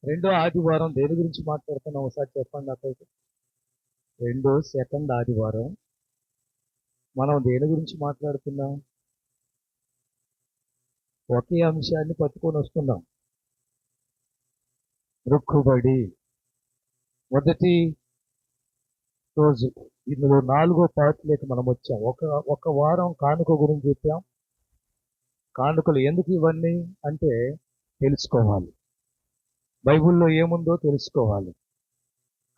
రెండో ఆదివారం దేని గురించి మాట్లాడుతున్నాం ఒకసారి చెప్పండి నాకైతే. సెకండ్ ఆదివారం మనం దేని గురించి మాట్లాడుతున్నాం? ఒకే అంశాన్ని పట్టుకొని వస్తున్నాం. మొక్కుబడి మొదటి రోజు, ఇందులో 4వ పార్ట్లోకి మనం వచ్చాం. ఒక వారం కానుక గురించి చెప్పాం. కానుకలు ఎందుకు ఇవన్నీ అంటే తెలుసుకోవాలి, బైబిల్లో ఏముందో తెలుసుకోవాలి.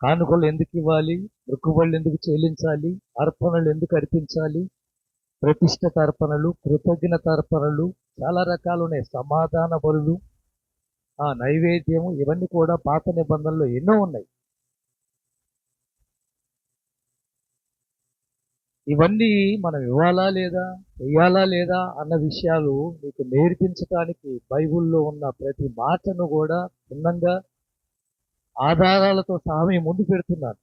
కానుకలు ఎందుకు ఇవ్వాలి, మొక్కుబడులు ఎందుకు చెల్లించాలి, అర్పణలు ఎందుకు అర్పించాలి, ప్రతిష్ఠిత అర్పణలు, కృతజ్ఞత అర్పణలు, చాలా రకాలు ఉన్నాయి. సమాధాన బలులు, నైవేద్యము, ఇవన్నీ కూడా పాత నిబంధనలో ఎన్నో ఉన్నాయి. ఇవన్నీ మనం ఇవ్వాలా లేదా, చెయ్యాలా లేదా అన్న విషయాలు మీకు నేర్పించడానికి బైబిల్లో ఉన్న ప్రతి మాటను కూడా భిన్నంగా ఆధారాలతో సహా మీ ముందు పెడుతున్నాను.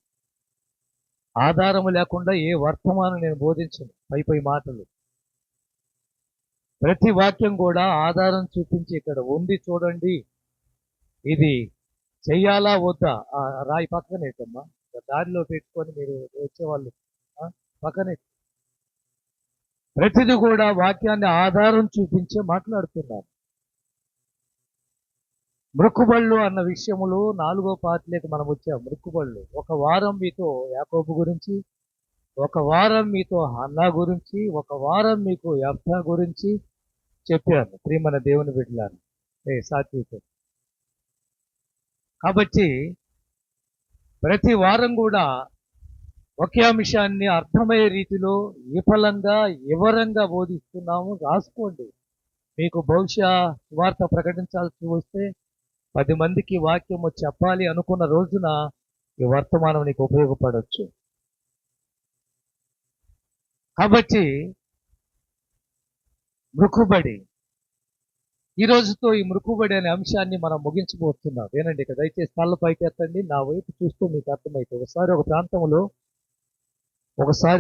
ఆధారము లేకుండా ఏ వర్తమానం నేను బోధించను. పై మాటలు, ప్రతి వాక్యం కూడా ఆధారం చూపించి ఇక్కడ ఉంది చూడండి, ఇది చెయ్యాలా వద్దా, రాయి పక్కనేటమ్మా, దారిలో పెట్టుకొని మీరు వచ్చేవాళ్ళు పక్కనే. ప్రతిది కూడా వాక్యాన్ని ఆధారం చూపించే మాట్లాడుతున్నారు. మొక్కుబళ్ళు అన్న విషయములు 4వ పార్ట్లోకి మనం వచ్చాం. మొక్కుబళ్ళు, ఒక వారం మీతో యాకోబు గురించి, ఒక వారం మీతో హన్నా గురించి, ఒక వారం మీకు యెఫ్తా గురించి చెప్పాను. ప్రియమైన దేవుని బిడ్డలారా, సాత్విక. కాబట్టి ప్రతి వారం కూడా ఒకే అంశాన్ని అర్థమయ్యే రీతిలో విఫలంగా వివరంగా బోధిస్తున్నాము. రాసుకోండి. మీకు బహుశా వార్త ప్రకటించాల్సి వస్తే 10 మందికి వాక్యము చెప్పాలి అనుకున్న రోజున ఈ వర్తమానం నీకు ఉపయోగపడవచ్చు. కాబట్టి మొక్కుబడి, ఈ రోజుతో ఈ మొక్కుబడి అనే అంశాన్ని మనం ముగించబోతున్నాం. ఏనండి, ఇక దయచేసి తల్ల పైకి ఎత్తండి, నా వైపు చూస్తూ మీకు అర్థమైతే. ఒకసారి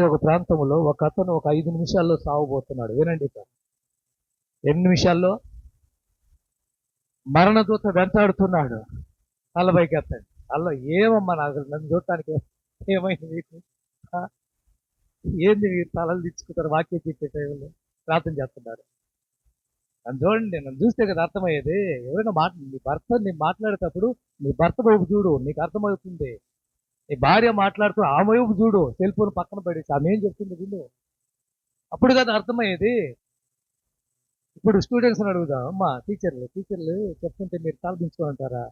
ఒక ప్రాంతంలో ఒక అతను ఒక 5 నిమిషాల్లో సావబోతున్నాడు. వినండి, ఇక 8 నిమిషాల్లో మరణదూత వెంటాడుతున్నాడు. తల పైకి ఎత్తండి. అలా ఏమమ్మా, నాకు నన్ను చూడటానికి ఏమైంది మీకు? ఏంది మీరు తలలు తెచ్చుకుంటారు? వాక్యం చెప్పే టైంలో ప్రార్థన చేస్తున్నారు. నన్ను చూడండి, నన్ను చూస్తే కదా అర్థమయ్యేది. ఎవరైనా నీ మాట్లాడేటప్పుడు నీ భర్త వైపు చూడు, నీకు అర్థమవుతుంది. నీ భార్య మాట్లాడుతూ ఆమె వైపు చూడు, సెల్ ఫోన్ పక్కన పడేసి ఆమె ఏం చెప్తుంది విను, అప్పుడు కదా అర్థమయ్యేది. ఇప్పుడు స్టూడెంట్స్ని అడుగుదాం, అమ్మా టీచర్లు చెప్తుంటే మీరు తల దించుకోమంటారా?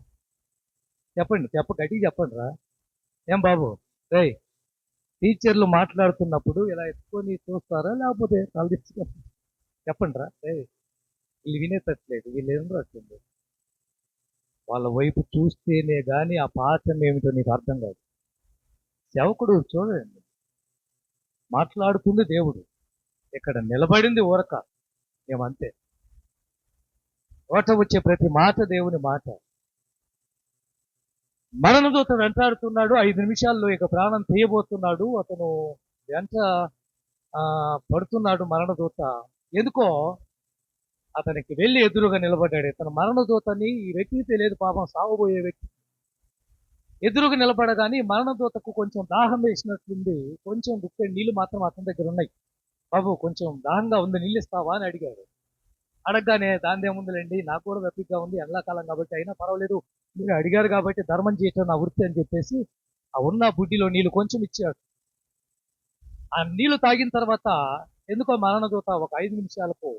చెప్పండి, గట్టిగా చెప్పండి రా. ఏం బాబు, రేయ్, టీచర్లు మాట్లాడుతున్నప్పుడు ఇలా ఎత్తుకొని చూస్తారా లేకపోతే తల దించుకో? చెప్పండి రా. వీళ్ళు వినేటట్లేదు, వీళ్ళు ఏం రాస్తుంది. వాళ్ళ వైపు చూస్తేనే కానీ ఆ పాఠం ఏమిటో నీకు అర్థం కాదు. సేవకుడు చూడండి, మాట్లాడుతుంది దేవుడు, ఇక్కడ నిలబడింది ఊరక మేమంతే. ఓట వచ్చే ప్రతి మాట దేవుని మాట. మరణదూత వెంటాడుతున్నాడు. 5 నిమిషాల్లో ఇక ప్రాణం తీయబోతున్నాడు. అతను వెంట పడుతున్నాడు మరణదూత. ఎందుకో అతనికి వెళ్ళి ఎదురుగా నిలబడ్డాడు. ఇతను మరణదూతని ఈ వ్యక్తికి తెలియదు పాపం, సాగుబోయే వ్యక్తి. ఎదురుగా నిలబడగాని మరణదూతకు కొంచెం దాహం వేసినట్లుంది. కొంచెం గుక్కెడు నీళ్లు మాత్రం అతని దగ్గర ఉన్నాయి. బాబు, కొంచెం దాహంగా ఉంది, నీళ్ళు ఇస్తావా అని అడిగాడు. అడగగానే దాందేముందులేండి, నాకు కూడా వెప్పిగా ఉంది, ఎండాకాలం కాబట్టి, అయినా పర్వాలేదు, మీరు అడిగారు కాబట్టి ధర్మం చేయటం నా వృత్తి అని చెప్పేసి ఆ ఉన్న బుడ్డిలో నీళ్ళు కొంచెం ఇచ్చాడు. ఆ నీళ్లు తాగిన తర్వాత ఎందుకో మరణదూత ఒక 5 నిమిషాలకు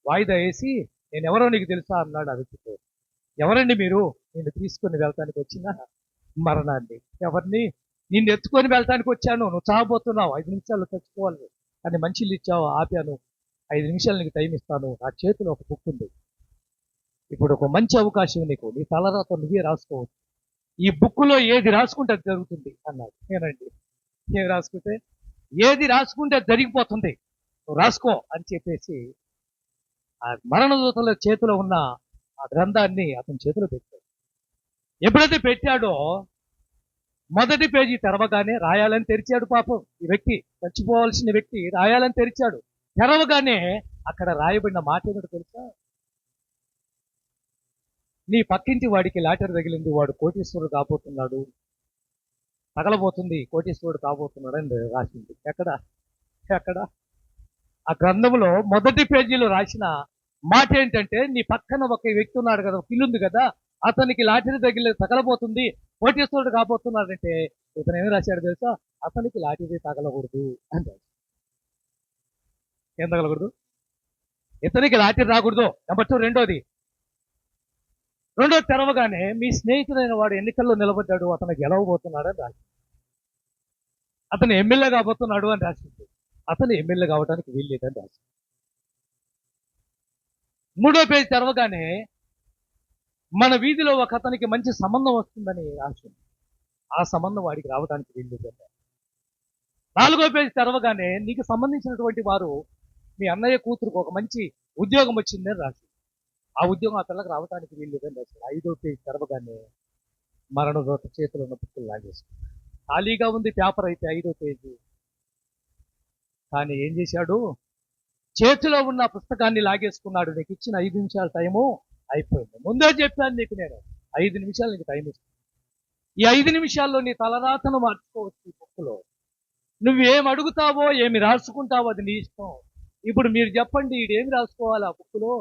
వాయిదా వేసి, నేను ఎవరో నీకు తెలుసా అన్నాడు ఆ వ్యక్తితో. ఎవరండి మీరు? నిన్ను తీసుకొని వెళ్తానికి వచ్చిన మరణాన్ని. ఎవరిని? నిన్ను ఎత్తుకొని వెళ్తానికి వచ్చాను, నువ్వు చావబోతున్నావు, 5 నిమిషాల్లో చచ్చిపోవాలి అని మంచిలు ఇచ్చావు, ఆపాను, 5 నిమిషాలు నీకు టైం ఇస్తాను, నా చేతిలో ఒక బుక్ ఉంది, ఇప్పుడు ఒక మంచి అవకాశం నీకు, నీ తలరాత నువ్వే రాసుకోవచ్చు, ఈ బుక్లో ఏది రాసుకుంటే అది జరుగుతుంది అన్నాడు. నేనండి, ఏది రాసుకుంటే అది జరిగిపోతుంది, నువ్వు రాసుకో అని చెప్పేసి ఆ మరణదూతల చేతిలో ఉన్న ఆ గ్రంథాన్ని అతని చేతిలో పెట్టాడు. ఎప్పుడైతే పెట్టాడో మొదటి పేజీ తెరవగానే రాయాలని తెరిచాడు. పాపం, ఈ వ్యక్తి, చచ్చిపోవాల్సిన వ్యక్తి, రాయాలని తెరిచాడు. తెరవగానే అక్కడ రాయబడిన మాట ఏమిటో తెలుసా? నీ పక్కింటి వాడికి లాటరీ తగిలింది, వాడు కోటీశ్వరుడు కాబోతున్నాడు, తగలబోతుంది, కోటీశ్వరుడు కాబోతున్నాడు అని రాసింది. ఎక్కడ ఎక్కడ ఆ గ్రంథంలో మొదటి పేజీలో రాసిన మాట ఏంటంటే, నీ పక్కన ఒక వ్యక్తి ఉన్నాడు కదా, ఒక ఇల్లు ఉంది కదా, అతనికి లాటరీ తగలబోతుంది, కోటీశ్వరుడు కాబోతున్నాడంటే ఇతను ఏమి రాశాడు తెలుసా? అతనికి లాటరీ తగలకూడదు అని రాశాడు. ఏం తగలకూడదు? ఇతనికి లాటరీ రాకూడదు. నెంబర్ 2. రెండోది తెరవగానే మీ స్నేహితుడైన వాడు ఎన్నికల్లో నిలబడ్డాడు, అతను గెలవబోతున్నాడు అని రాసింది. అతను ఎమ్మెల్యే కాబోతున్నాడు అని రాసింది. అతను ఎమ్మెల్యే కావడానికి వీల్లేదని రాసింది. 3వ పేజీ తెరవగానే మన వీధిలో ఒక అతనికి మంచి సంబంధం వస్తుందని రాసింది. ఆ సంబంధం వాడికి రావడానికి వీల్లేదని. 4వ పేజీ తెరవగానే నీకు సంబంధించినటువంటి వారు, మీ అన్నయ్య కూతురుకు ఒక మంచి ఉద్యోగం వచ్చిందని రాసింది. ఆ ఉద్యోగం ఆ పిల్లకి రావడానికి వీల్లేదని రాసింది. 5వ పేజీ తెరవగానే మరణదూత చేతిలో ఉన్న పుస్తకం లాగేసుకుంది. ఖాళీగా ఉంది పేపర్ అయితే 5వ పేజీ. కానీ ఏం చేశాడు? చేతిలో ఉన్న పుస్తకాన్ని లాగేసుకున్నాడు. నీకు ఇచ్చిన 5 నిమిషాల టైము అయిపోయింది. ముందే చెప్పాను నీకు, నేను 5 నిమిషాలు నీకు టైం ఇస్తాను. ఈ 5 నిమిషాల్లో నీ తలరాతను మార్చుకోవచ్చు. ఈ బుక్లో నువ్వేం అడుగుతావో, ఏమి రాసుకుంటావో అది నీ ఇష్టం. ఇప్పుడు మీరు చెప్పండి, ఈడేమి రాసుకోవాలి ఆ బుక్లో?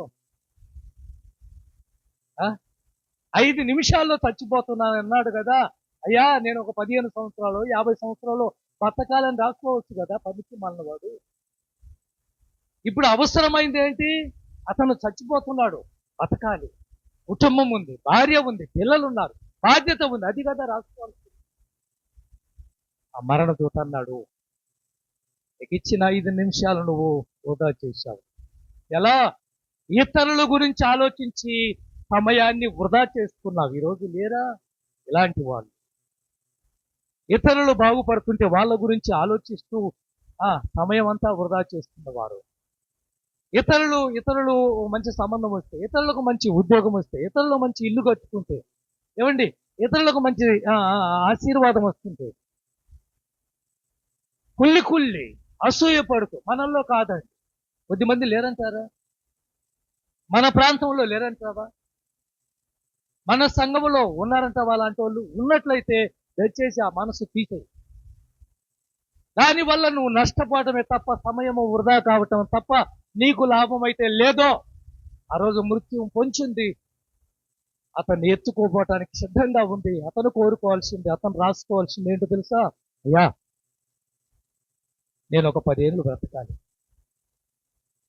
5 నిమిషాల్లో చచ్చిపోతున్నాను అన్నాడు కదా. అయ్యా, నేను ఒక 15 సంవత్సరాలు 50 సంవత్సరాలు బతకాలని రాసుకోవచ్చు కదా పనికి మాలినవాడు. ఇప్పుడు అవసరమైంది ఏంటి? అతను చచ్చిపోతున్నాడు, బతకాలి, కుటుంబం ఉంది, భార్య ఉంది, పిల్లలు ఉన్నారు, బాధ్యత ఉంది, అది కదా రాసుకోవాలి. ఆ మరణదూత అన్నాడు, నీకు ఇచ్చిన 5 నిమిషాలు నువ్వు వృధా చేశావు. ఎలా? ఇతరుల గురించి ఆలోచించి సమయాన్ని వృధా చేసుకున్నావు. ఈరోజు లేరా ఇలాంటి వాళ్ళు? ఇతరులు బాగుపడుతుంటే వాళ్ళ గురించి ఆలోచిస్తూ సమయం అంతా వృధా చేస్తున్నవారు. ఇతరులు మంచి సంబంధం వస్తే, ఇతరులకు మంచి ఉద్యోగం వస్తే, ఇతరులు మంచి ఇల్లు కట్టుకుంటే, ఏమండి, ఇతరులకు మంచి ఆశీర్వాదం వస్తుంటే కుళ్ళి అసూయపడుతూ, మనల్లో కాదండి, కొద్దిమంది లేరంటారా? మన ప్రాంతంలో లేరంటావా? మన సంఘంలో ఉన్నారంటావా? అలాంటి వాళ్ళు ఉన్నట్లయితే దయచేసి ఆ మనసు తీసేయి. దానివల్ల నువ్వు నష్టపోవటమే తప్ప, సమయము వృధా కావటం తప్ప నీకు లాభం అయితే లేదో. ఆ రోజు మృత్యువు పొంచింది, అతన్ని ఎత్తుకోపోవటానికి సిద్ధంగా ఉంది. అతను కోరుకోవాల్సింది, అతను రాసుకోవాల్సింది ఏంటో తెలుసా? అయ్యా, నేను ఒక 10 ఏళ్ళు బ్రతకాలి,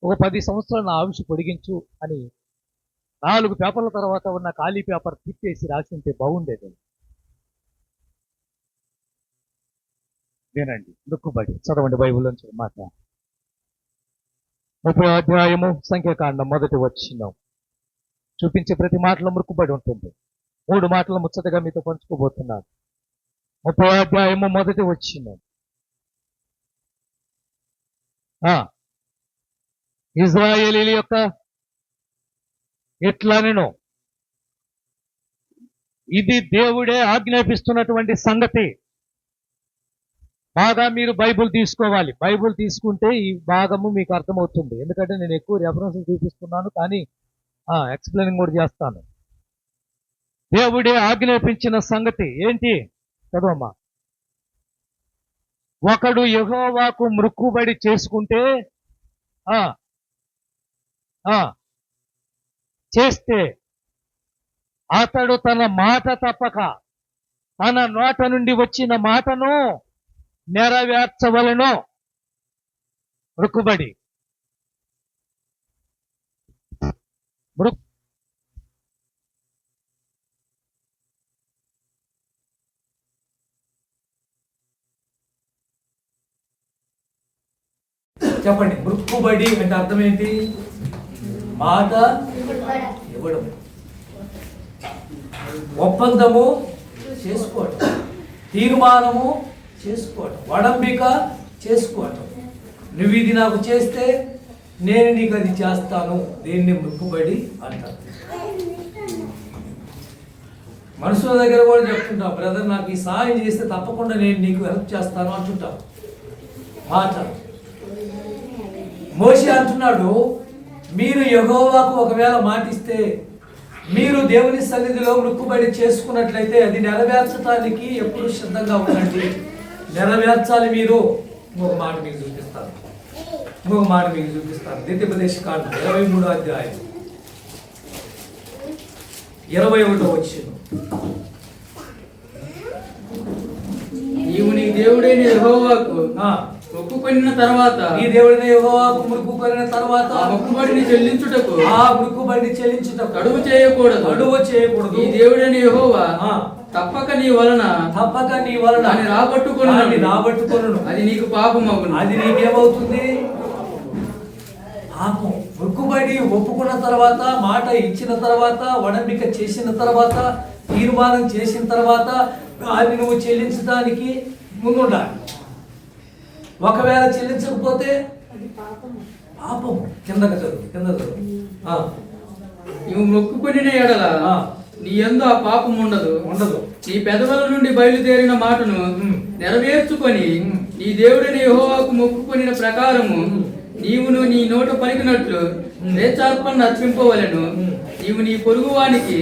ఒక 10 సంవత్సరాలు నా ఆయుష్ పొడిగించు అని 4 పేపర్ల తర్వాత ఉన్న ఖాళీ పేపర్ తిప్పేసి రాసింటే బాగుండేది. వినండి, దుక్కుబడి చదవండి బైబిల్లోంచి మాట. 30వ అధ్యాయము సంఖ్యాకాండం 1వ వచనం. చూపించే ప్రతి మాటలో మృక్కుబడి ఉంటుంది. 3 మాటలు ముచ్చటగా మీతో పంచుకోబోతున్నాను. 30వ అధ్యాయము 1వ వచనం. ఇజ్రాయేలీల యొక్క ఎట్లా నేను, ఇది దేవుడే ఆజ్ఞాపిస్తున్నటువంటి సంగతి. బాగా మీరు బైబుల్ తీసుకోవాలి. బైబుల్ తీసుకుంటే ఈ భాగము మీకు అర్థమవుతుంది. ఎందుకంటే నేను ఎక్కువ రెఫరెన్స్ చూపిస్తున్నాను, కానీ ఎక్స్ప్లెయినింగ్ కూడా చేస్తాను. దేవుడే ఆజ్ఞాపించిన సంగతి ఏంటి? చదవమ్మా. ఒకడు యెహోవాకు మృక్కుబడి చేసుకుంటే, చేస్తే అతడు తన మాట తప్పక తన నోట నుండి వచ్చిన మాటను నెరవేర్చవలెను. మృక్కుబడి. చెప్పండి, మృక్కుబడి అంటే అర్థం ఏంటి? మాట ఇవ్వడం, ఒప్పందము చేసుకోవడం, తీర్మానము చేసుకోవడం, వడంబిక చేసుకోవడం. నువ్వు ఇది నాకు చేస్తే నేను నీకు అది చేస్తాను. దీన్ని మృక్కుబడి అంటారు. మనుషుల దగ్గర కూడా చెప్తుంటాం, బ్రదర్ నాకు ఈ సహాయం చేస్తే తప్పకుండా నేను నీకు హెల్ప్ చేస్తాను అంటుంటాం. మాట. మోషే అంటున్నాడు, మీరు యెహోవాకు ఒకవేళ మాటిస్తే మీరు దేవుని సన్నిధిలో మొక్కుబడి చేసుకున్నట్లయితే అది నెరవేర్చడానికి ఎప్పుడు సిద్ధంగా ఉండండి. నెరవేర్చాలి మీరు. ఇంకొక మాట మీకు చూపిస్తాను. ద్వితీయోపదేశకాండం 23వ అధ్యాయం 21వ వచనం. నీవు నీ దేవుడైన యెహోవాకు మొక్కుకొనిన తర్వాత, నీ దేవుడైన యెహోవాకు మొక్కుకొనిన తర్వాత ఆ మొక్కుబడిని చెల్లించుటకు కడువు చేయకూడదు. ఈ దేవుడైన యెహోవా తప్పక నీ వలన దాన్ని రాబట్టుకొనును. అది నీకు పాపమగును. అది నీకేమవుతుంది? పాపం. మొక్కుబడి ఒప్పుకున్న తర్వాత, మాట ఇచ్చిన తర్వాత, వడంబిక చేసిన తర్వాత, తీర్మానం చేసిన తర్వాత అది నువ్వు చెల్లించడానికి ముందుండాలి. ఒకవేళ చెల్లించకపోతే పాపం. కిందకు చదువు. నువ్వు మొక్కుకొనిన ఎడల నీ యందు ఆ పాపం ఉండదు. నీ పెదవుల నుండి బయలుదేరిన మాటను నెరవేర్చుకొని నీ దేవుడిని యెహోవాకు మొక్కుకొనిన ప్రకారము నీవును నీ నోట పలికినట్లు స్వేచ్ఛార్పణ అర్పింపవలెను. నీవు నీ పొరుగువానికి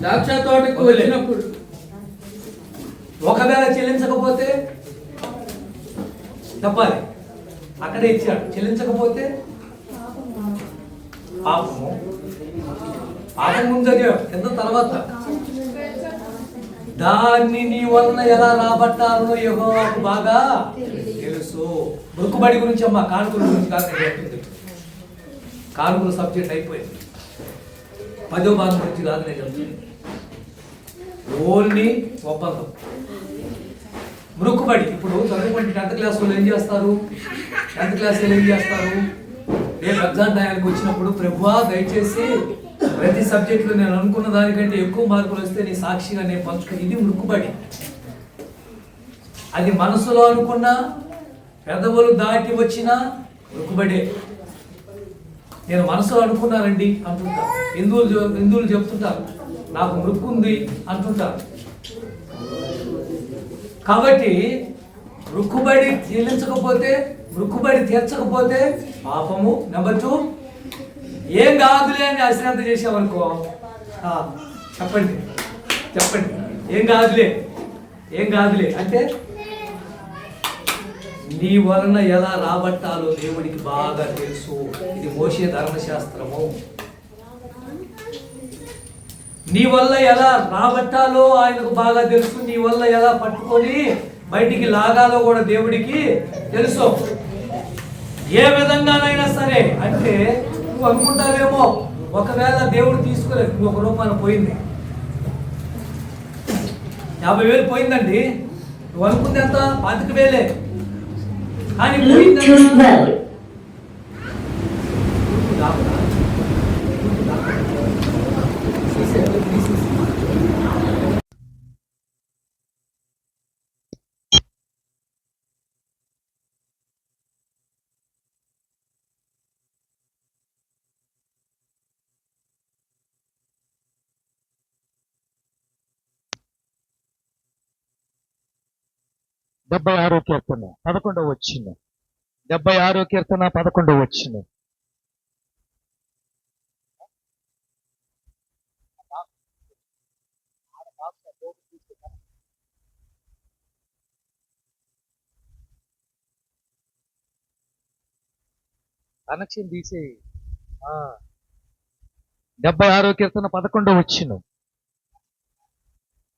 ద్రాక్ష తోటకు వచ్చినప్పుడు, ఒకవేళ చెల్లించకపోతే చెప్పాలి. అక్కడే ఇచ్చాడు. చెల్లించకపోతే పాపము. పాపం ముందరే కింద తర్వాత దాన్ని నీ వలన ఎలా రాబట్టాలో యెహోవాకు బాగా తెలుసు. మొక్కుబడి గురించి అమ్మా, కానుకల గురించి కాదు నేను చెప్తుంది. కానుకల సబ్జెక్ట్ అయిపోయింది. 10వ భాగం గురించి కాదు నేను చెప్తుంది. ఓన్లీ ఒప్పందం. మొక్కుబడి ఇప్పుడు చదువుకుంటే 10th క్లాస్ వాళ్ళు ఏం చేస్తారు? 10th క్లాస్ వాళ్ళు ఏం చేస్తారు? రేపు ఎగ్జామ్ టైంకి వచ్చినప్పుడు, ప్రభువా దయచేసి ప్రతి సబ్జెక్టులో నేను అనుకున్న దానికంటే ఎక్కువ మార్కులు వస్తే నీ సాక్షిగా నేను పంచుకుని. ఇది మొక్కుబడి. అది మనసులో అనుకున్నా, పెదవులు దాటి వచ్చినా మొక్కుబడే. నేను మనసులో అనుకున్నానండి అంటుంటారు. హిందువులు చెప్తుంటారు నాకు మొక్కుంది అంటుంటారు. కాబట్టి మొక్కుబడి చెల్లించకపోతే, మొక్కుబడి తీర్చకపోతే పాపము. నెంబర్ 2, ఏం కాదులే అని అశ్రాంత చేసామనుకో. చెప్పండి ఏం కాదులే అంటే నీ వలన ఎలా రాబట్టాలో దేవుడికి బాగా తెలుసు. ఇది మోషే ధర్మశాస్త్రము. నీ వల్ల ఎలా రాబట్టాలో ఆయనకు బాగా తెలుసు. నీ వల్ల ఎలా పట్టుకొని బయటికి లాగాలో కూడా దేవుడికి తెలుసు. ఏ విధంగానైనా సరే. అంటే నువ్వు అనుకుంటావేమో, ఒకవేళ దేవుడు తీసుకోలేదు, నువ్వు 1 రూపాయలు పోయింది, 50,000 పోయిందండి. నువ్వు అనుకుంది ఎంత? 25,000. కానీ పోయింది. డెబ్బై 76వ కీర్తన 11వ వచనం. 76వ కీర్తన 11వ వచనం. కనెక్షన్ తీసేయి. 76వ కీర్తన 11వ వచనం.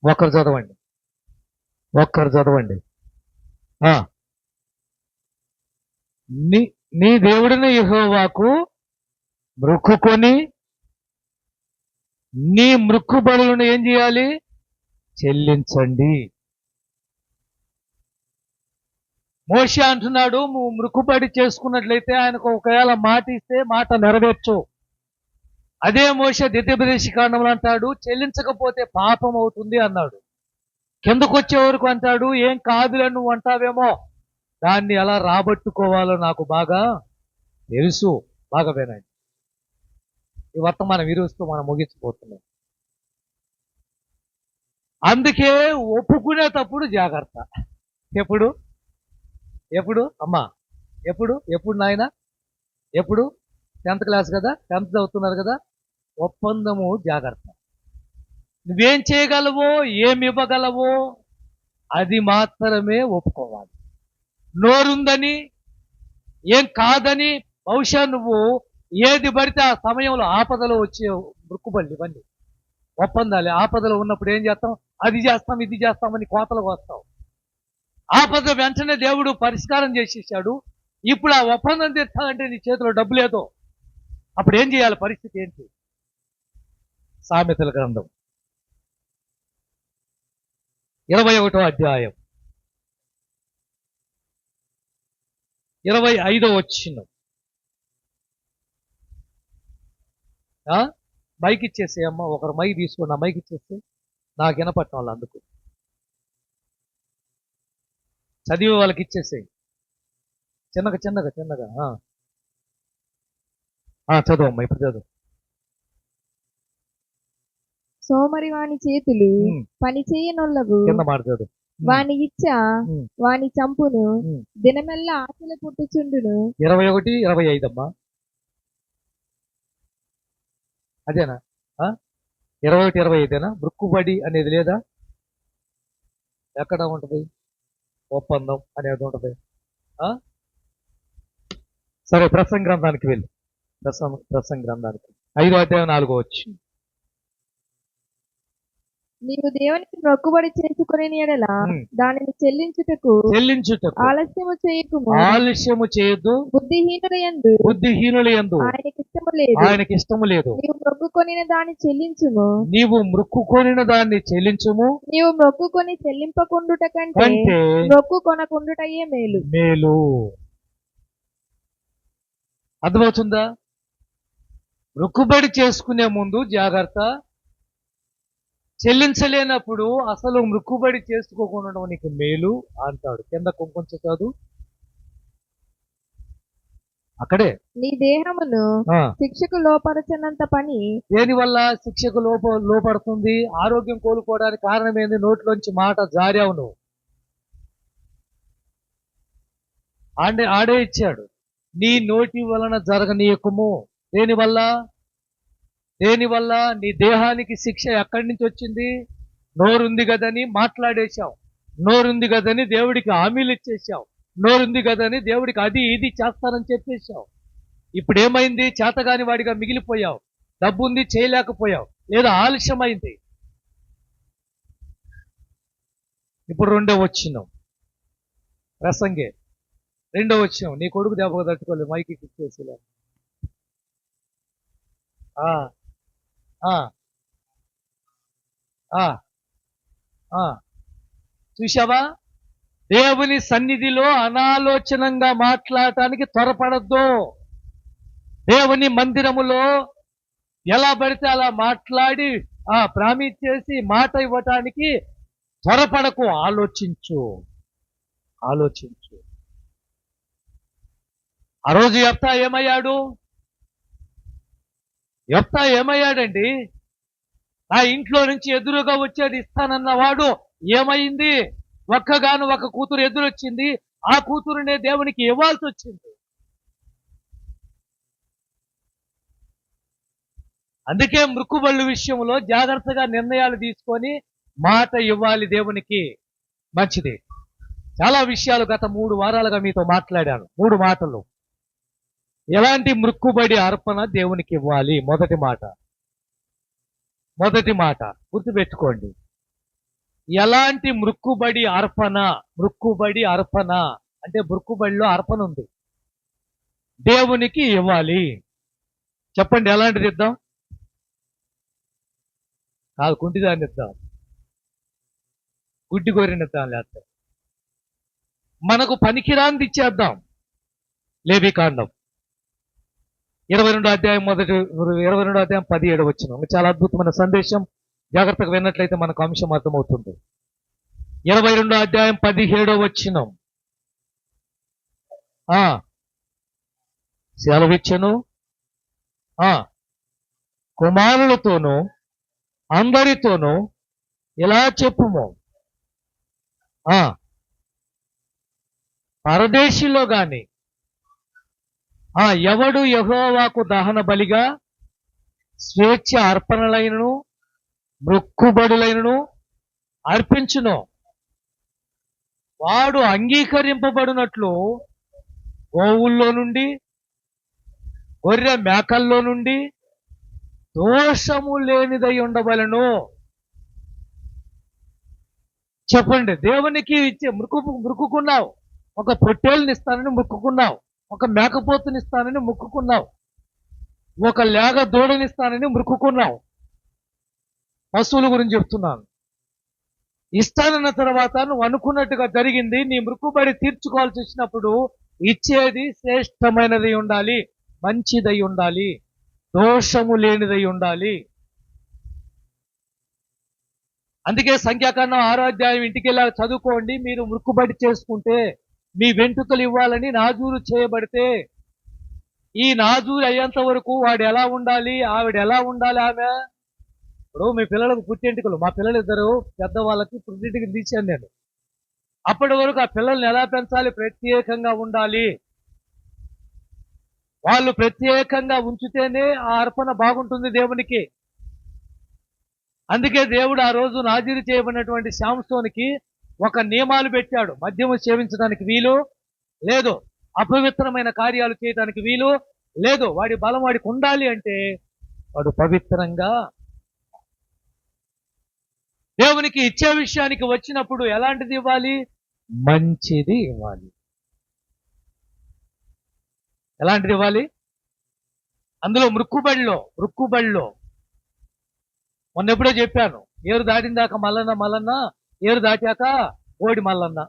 ఒక్కరు చదవండి. నీ దేవుడిని యెహోవాకు మొక్కుకొని నీ మొక్కుబడులను ఏం చేయాలి? చెల్లించండి. మోషే అంటున్నాడు, నువ్వు మొక్కుబడి చేసుకున్నట్లయితే ఆయనకు ఒకవేళ మాట ఇస్తే మాట నెరవేర్చు. అదే మోషే ద్వితీయోపదేశకాండంలో అంటాడు, చెల్లించకపోతే పాపం అవుతుంది అన్నాడు. కిందకొచ్చే వరకు అంటాడు, ఏం కాదులే నువ్వు అంటావేమో, దాన్ని ఎలా రాబట్టుకోవాలో నాకు బాగా తెలుసు. బాగా వినండి. ఈ వర్తమానం ఈరోజుతో మనం ముగించిపోతున్నాం. అందుకే ఒప్పుకునేటప్పుడు జాగ్రత్త. ఎప్పుడు అమ్మా, ఎప్పుడు నాయన, ఎప్పుడు 10th క్లాస్ కదా, 10th చదువుతున్నారు కదా, ఒప్పందము జాగ్రత్త. నువ్వేం చేయగలవో, ఏమి ఇవ్వగలవో అది మాత్రమే ఒప్పుకోవాలి. నోరుందని, ఏం కాదని, బహుశా నువ్వు ఏది పడితే ఆ సమయంలో ఆపదలో వచ్చే మృక్కుబళ్ళు ఇవన్నీ ఒప్పందాలే. ఆపదలో ఉన్నప్పుడు ఏం చేస్తాం, అది చేస్తాం ఇది చేస్తామని కోతలకు వస్తాం. ఆపద వెంటనే దేవుడు పరిష్కారం చేసేసాడు. ఇప్పుడు ఆ ఒప్పందం తీర్చాలంటే నీ చేతిలో డబ్బు లేదు. అప్పుడు ఏం చేయాలి, పరిస్థితి ఏంటి? సామెతల గ్రంథం 21వ అధ్యాయం 25వ వచనం. మైక్ ఇచ్చేసే అమ్మ, ఒకరు మైక్ తీసుకోండి. ఆ మైక్ ఇచ్చేస్తే నాకు వినపట్టం వాళ్ళు, అందుకు చదివే వాళ్ళకి ఇచ్చేసేయి. చిన్నగా చిన్నగా చిన్నగా చదువు అమ్మ, ఇప్పుడు చదువు. సోమరి వాని చేతులు పని చేయనొల్లవు, కింద మాట చదువు. వాని ఇచ్చ వాని చంపును, దినమెల్లా ఆశలు పుట్టుచుండును. 21, 25 అమ్మా, అదేనా? 21, 25 మృక్కుబడి అనేది లేదా? ఎక్కడ ఉంటది? ఒప్పందం అనేది ఉంటది. సరే, ప్రసంగ గ్రంథానికి వెళ్ళి, ప్రసంగ గ్రంథానికి 5వ అధ్యాయం 4వ వచనం. నీవు దేవునికి మొక్కుబడి చేసుకుని ఎడల దానిని చెల్లించుటకు ఆలస్యము చేయకుము. ఆలస్యము చేయొద్దు. బుద్ధిహీనుల యందు ఆయనకి ఇష్టము లేదు. నీవు మొక్కుకొనిన దాన్ని చెల్లించుము. నీవు మొక్కుకొనిన దాన్ని చెల్లించుము. నీవు మొక్కుకొని చెల్లింపకుండుట కంటే మొక్కుకొనకుండుటయే మేలు. మేలు. అర్థమవుతుందా? మొక్కుబడి చేసుకునే ముందు జాగ్రత్త. చెల్లించలేనప్పుడు అసలు మృక్కుబడి చేసుకోకుండా నీకు మేలు అంటాడు. కింద కొంచెం చదువు, అక్కడే. నీ దేహమును శిక్షకు లోపరచనంత పని. దేని వల్ల శిక్షకు లోపడుతుంది? ఆరోగ్యం కోల్పోవడానికి కారణం ఏంది? నోట్లోంచి మాట జారావు నువ్వు. ఆడే ఇచ్చాడు. నీ నోటి వలన జరగనీయకము. దేనివల్ల? నీ దేహానికి శిక్ష ఎక్కడి నుంచి వచ్చింది? నోరుంది కదని మాట్లాడేశావు. నోరుంది కదని దేవుడికి హామీలు ఇచ్చేసావు. నోరుంది కదని దేవుడికి అది ఇది చేస్తానని చెప్పేశావు. ఇప్పుడు ఏమైంది? చేతగాని వాడిగా మిగిలిపోయావు. డబ్బు ఉంది, చేయలేకపోయావు, లేదా ఆలస్యమైంది. ఇప్పుడు 2వ వచనం, ప్రసంగే 2వ వచనం. నీ కొడుకు దెబ్బకు తట్టుకోలేదు, మైకి ఇచ్చేసిలే. చూశావా? దేవుని సన్నిధిలో అనాలోచనంగా మాట్లాడటానికి త్వరపడద్దు. దేవుని మందిరములో ఎలా పడితే అలా మాట్లాడి ప్రామిస్ చేసి మాట ఇవ్వటానికి త్వరపడకు. ఆలోచించు. ఆ రోజు యెఫ్తా ఏమయ్యాడండి? నా ఇంట్లో నుంచి ఎదురుగా వచ్చేది ఇస్తానన్న వాడు ఏమైంది? ఒక్కగాను ఒక కూతురు ఎదురొచ్చింది. ఆ కూతురునే దేవునికి ఇవ్వాల్సి వచ్చింది. అందుకే మృక్కుబళ్ళు విషయంలో జాగ్రత్తగా నిర్ణయాలు తీసుకొని మాట ఇవ్వాలి దేవునికి. మంచిది. చాలా విషయాలు గత 3 వారాలుగా మీతో మాట్లాడాను. 3 మాటలు. ఎలాంటి మృక్కుబడి అర్పణ దేవునికి ఇవ్వాలి? మొదటి మాట గుర్తుపెట్టుకోండి. ఎలాంటి మృక్కుబడి అర్పణ అంటే మృక్కుబడిలో అర్పణ ఉంది, దేవునికి ఇవ్వాలి. చెప్పండి, ఎలాంటిది ఇద్దాం? కాదు, కుంటిదాన్ని ఇద్దాం, గుడ్డి గోరిని ఇద్దాం, లేకపోతే మనకు పనికిరాంది ఇచ్చేద్దాం. లేవికాండం 22వ అధ్యాయం 17వ వచనం. చాలా అద్భుతమైన సందేశం. జాగ్రత్తగా విన్నట్లయితే మనకు అంశం అర్థమవుతుంది. 22వ అధ్యాయం 17వ వచనం. సెలవిచ్చెను, కుమారులతోనూ అందరితోనూ ఇలా చెప్పుము, పరదేశిలో గాని ఎవడు యెహోవాకు దహన బలిగా స్వేచ్ఛ అర్పణలైనను మొక్కుబడులైనను అర్పించును. వాడు అంగీకరింపబడినట్లు గోవుల్లో నుండి గొర్రె మేకల్లో నుండి దోషము లేనిదై ఉండవలెను. చెప్పండి, దేవునికి ఇచ్చే మొక్కుకున్నావు. ఒక పొట్టేలుని ఇస్తానని మొక్కుకున్నావు, ఒక మేకపోతుని ఇస్తానని మొక్కుకున్నావు, ఒక లేగ దూడని ఇస్తానని మొక్కుకున్నావు. పశువుల గురించి చెప్తున్నాను. ఇస్తానన్న తర్వాత నువ్వు అనుకున్నట్టుగా జరిగింది. నీ మొక్కుబడి తీర్చుకోవాల్సి వచ్చినప్పుడు ఇచ్చేది శ్రేష్టమైనది ఉండాలి, మంచిదై ఉండాలి, దోషము లేనిదై ఉండాలి. అందుకే సంఖ్యాకాండం 6వ అధ్యాయం ఇంటికి వెళ్ళా చదువుకోండి. మీరు మొక్కుబడి చేసుకుంటే, మీ వెంట్రుకలు ఇవ్వాలని నాజూరు చేయబడితే, ఈ నాజూరు అయ్యేంత వరకు వాడు ఎలా ఉండాలి, ఆవిడ ఎలా ఉండాలి. ఆమె ఇప్పుడు మీ పిల్లలకు పుట్టెంటుకలు, మా పిల్లలు ఇద్దరు పెద్దవాళ్ళకి పుట్టెంటుకలు తీశాను నేను. అప్పటి వరకు ఆ పిల్లల్ని ఎలా పెంచాలి? ప్రత్యేకంగా ఉండాలి. వాళ్ళు ప్రత్యేకంగా ఉంచితేనే ఆ అర్పణ బాగుంటుంది దేవునికి. అందుకే దేవుడు ఆ రోజు నాజీరు చేయబడినటువంటి శాంసోనికి ఒక నియమాలు పెట్టాడు. మద్యము సేవించడానికి వీలు లేదు, అపవిత్రమైన కార్యాలు చేయడానికి వీలు లేదు. వాడి బలం వాడికి ఉండాలి అంటే వాడు పవిత్రంగా. దేవునికి ఇచ్చే విషయానికి వచ్చినప్పుడు ఎలాంటిది ఇవ్వాలి? మంచిది ఇవ్వాలి. ఎలాంటిది ఇవ్వాలి? అందులో మృక్కుబడిలో మొన్న ఎప్పుడో చెప్పాను, ఏరు దాటిన దాకా మల్లన్న, ఏరు దాటాక ఓడి మల్లన్న.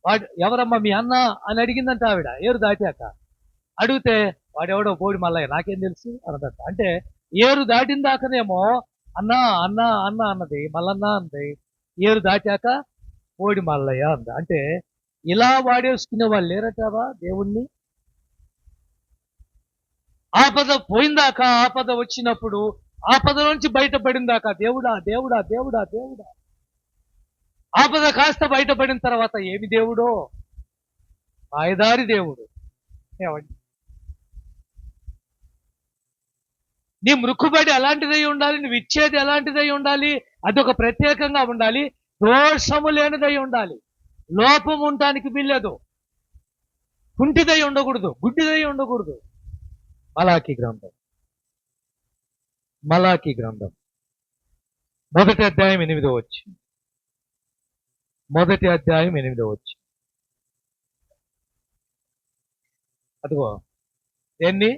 వాడు ఎవరమ్మా మీ అన్న అని అడిగిందంట ఆవిడ. ఏరు దాటాక అడిగితే వాడెవడో బోడి మల్లయ్య, నాకేం తెలుసు అన్నదట. అంటే ఏరు దాటిన దాకానేమో అన్న అన్న అన్న అన్నది, మల్లన్న అంది. ఏరు దాటాక బోడి మల్లయ్య అంది. అంటే ఇలా వాడేసుకునే వాళ్ళు లేరటావా దేవుణ్ణి? ఆపద పోయిందాక, ఆపద వచ్చినప్పుడు ఆపద నుంచి బయటపడిందాక దేవుడా దేవుడా దేవుడా దేవుడా. ఆపద కాస్త బయటపడిన తర్వాత ఏమి దేవుడో? మాయదారి దేవుడు. ఏమండి, నీ మృక్కుబడి ఎలాంటిదై ఉండాలి? నువ్వు ఇచ్చేది ఎలాంటిదై ఉండాలి? అది ఒక ప్రత్యేకంగా ఉండాలి, దోషము లేనిదై ఉండాలి, లోపం ఉండటానికి వీల్లేదు, కుంటిదై ఉండకూడదు, గుడ్డిదై ఉండకూడదు. మలాకీ గ్రంథం 1వ అధ్యాయం 8వ వచనం. 1వ అధ్యాయం 8వ వచనం. అదిగో దేన్ని?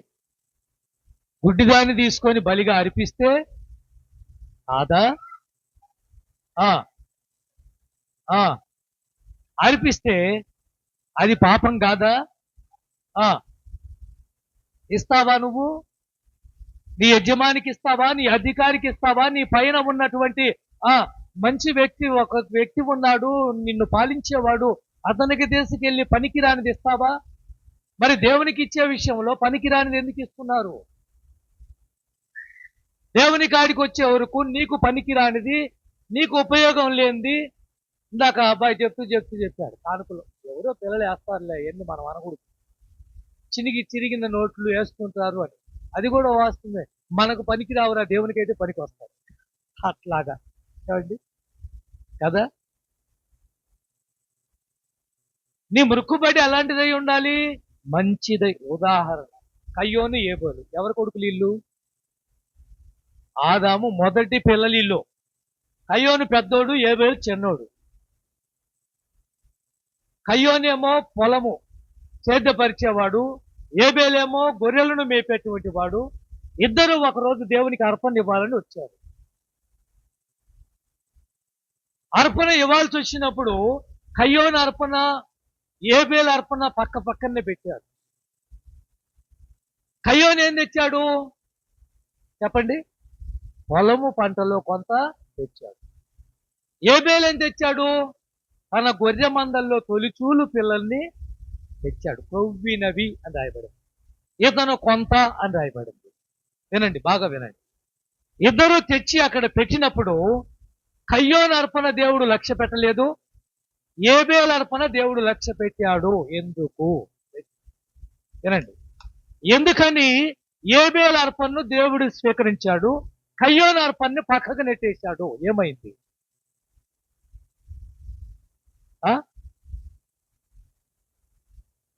గుడ్డిదాన్ని తీసుకొని బలిగా అర్పిస్తే కాదా? అర్పిస్తే అది పాపం కాదా? ఇస్తావా నువ్వు? నీ యజమానికి ఇస్తావా? నీ అధికారికి ఇస్తావా? నీ పైన ఉన్నటువంటి మంచి వ్యక్తి, ఒక వ్యక్తి ఉన్నాడు నిన్ను పాలించేవాడు, అతనికి తీసుకెళ్లి పనికిరానిది ఇస్తావా? మరి దేవునికి ఇచ్చే విషయంలో పనికిరానిది ఎందుకు ఇస్తున్నారు? దేవుని కాడికి వచ్చే వరకు నీకు పనికిరానిది, నీకు ఉపయోగం లేనిది. ఇందాక అబ్బాయి చెప్పాడు, కానుకలు ఎవరో పిల్లలు వేస్తారులే, ఎన్ని మనం అనకూడదు. చిరిగిన నోట్లు వేసుకుంటారు అని, అది కూడా వాస్తవమే. మనకు పనికి రావురా, దేవునికైతే పనికి వస్తారు. అట్లాగా ఏమండి కదా? నీ మృక్కుబడి అలాంటిదై ఉండాలి, మంచిదై. ఉదాహరణ, కయ్యోను ఏబోలు ఎవరి కొడుకులు? ఇల్లు ఆదాము మొదటి పిల్లలు ఇల్లు. కయ్యోను పెద్దోడు, ఏబేలు చిన్నోడు. కయ్యోనేమో పొలము సేద్యపరిచేవాడు, ఏబేలేమో గొర్రెలను మేపేటువంటి వాడు. ఇద్దరు ఒకరోజు దేవునికి అర్పణ ఇవ్వాలని వచ్చారు. అర్పణ ఇవ్వాల్సి వచ్చినప్పుడు కయ్యోను అర్పణ, ఏబేలు అర్పణ పక్కనే పెట్టారు. కయ్యోను ఏం తెచ్చాడు చెప్పండి? పొలము పంటలో కొంత తెచ్చాడు. ఏబేలు ఏం తెచ్చాడు? తన గొర్రె మందల్లో తొలిచూలు పిల్లల్ని తెచ్చాడు. కొవ్వినవి అని రాయబడింది, ఇతను కొంత అని రాయబడింది. వినండి, బాగా వినండి. ఇద్దరు తెచ్చి అక్కడ పెట్టినప్పుడు కయ్యోను అర్పణ దేవుడు లక్ష్య పెట్టలేదు, ఏబేలు అర్పణ దేవుడు లక్ష్య పెట్టాడు. ఎందుకు? వినండి. ఎందుకని ఏబేలు అర్పణను దేవుడు స్వీకరించాడు, కయ్యోను అర్పణని పక్కకు నెట్టేశాడు. ఏమైంది? ఆ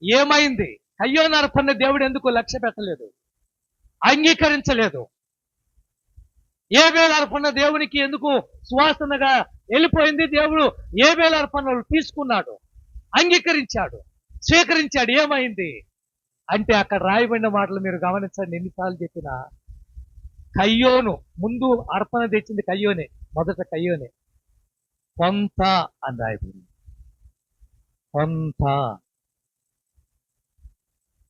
ఏమైంది? కయ్యోను అర్పణని దేవుడు ఎందుకు లక్ష్య పెట్టలేదు, అంగీకరించలేదు? ఏబేలు అర్పణ దేవునికి ఎందుకు సువాసనగా వెళ్ళిపోయింది? దేవుడు ఏబేలు అర్పణలు తీసుకున్నాడు, అంగీకరించాడు, స్వీకరించాడు. ఏమైంది అంటే అక్కడ రాయబడిన మాటలు మీరు గమనించండి. ఎన్నిసార్లు చెప్పినా కయ్యోను ముందు అర్పణ తెచ్చింది కయ్యోనే, మొదట కయ్యోనే. కొంత అని రాయబడింది, కొంత.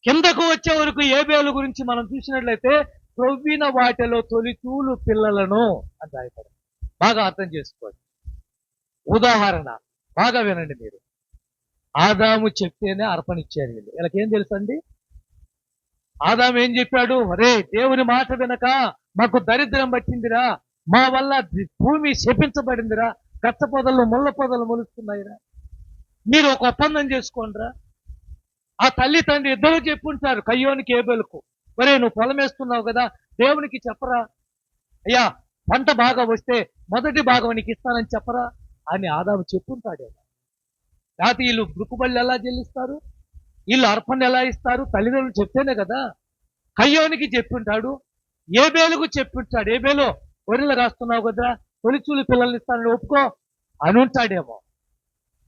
కిందకు వచ్చే వరకు ఏబేలు గురించి మనం చూసినట్లయితే త్రొవ్విన వాటిలో తొలిచూలు పిల్లలను అని రాయబడింది. బాగా అర్థం చేసుకోండి. ఉదాహరణ బాగా వినండి మీరు. ఆదాము చెప్తేనే అర్పణ ఇచ్చారు వీళ్ళు. వీళ్ళకేం తెలుసండి? ఆదాము ఏం చెప్పాడు? అరే, దేవుని మాట వినక మాకు దరిద్రం పట్టిందిరా, మా వల్ల భూమి శపించబడిందిరా, గచ్చ పొదలు ముళ్ళ పొదలు మొలుస్తున్నాయిరా, మీరు ఒక ఒప్పందం చేసుకోండిరా. ఆ తల్లి తండ్రి ఇద్దరు చెప్పుంటారు కయ్యోనికి ఏబేలుకు, మరే నువ్వు పొలం వేస్తున్నావు కదా, దేవునికి చెప్పరా, అయ్యా పంట బాగా వస్తే మొదటి భాగం నీకు ఇస్తానని చెప్పరా అని ఆదాము చెప్పుంటాడు. లేకపోతే వీళ్ళు బృక్కుబళ్ళు ఎలా చెల్లిస్తారు, వీళ్ళు అర్పణ ఎలా ఇస్తారు? తల్లిదండ్రులు చెప్తేనే కదా. కయ్యోనికి చెప్పుంటాడు, ఏబేలుకు చెప్పుంటాడు. ఏబేలు గొర్రెలు రాస్తున్నావు కదా, తొలిచూలు పిల్లల్ని ఇస్తానని ఒప్పుకో అని ఉంటాడేమో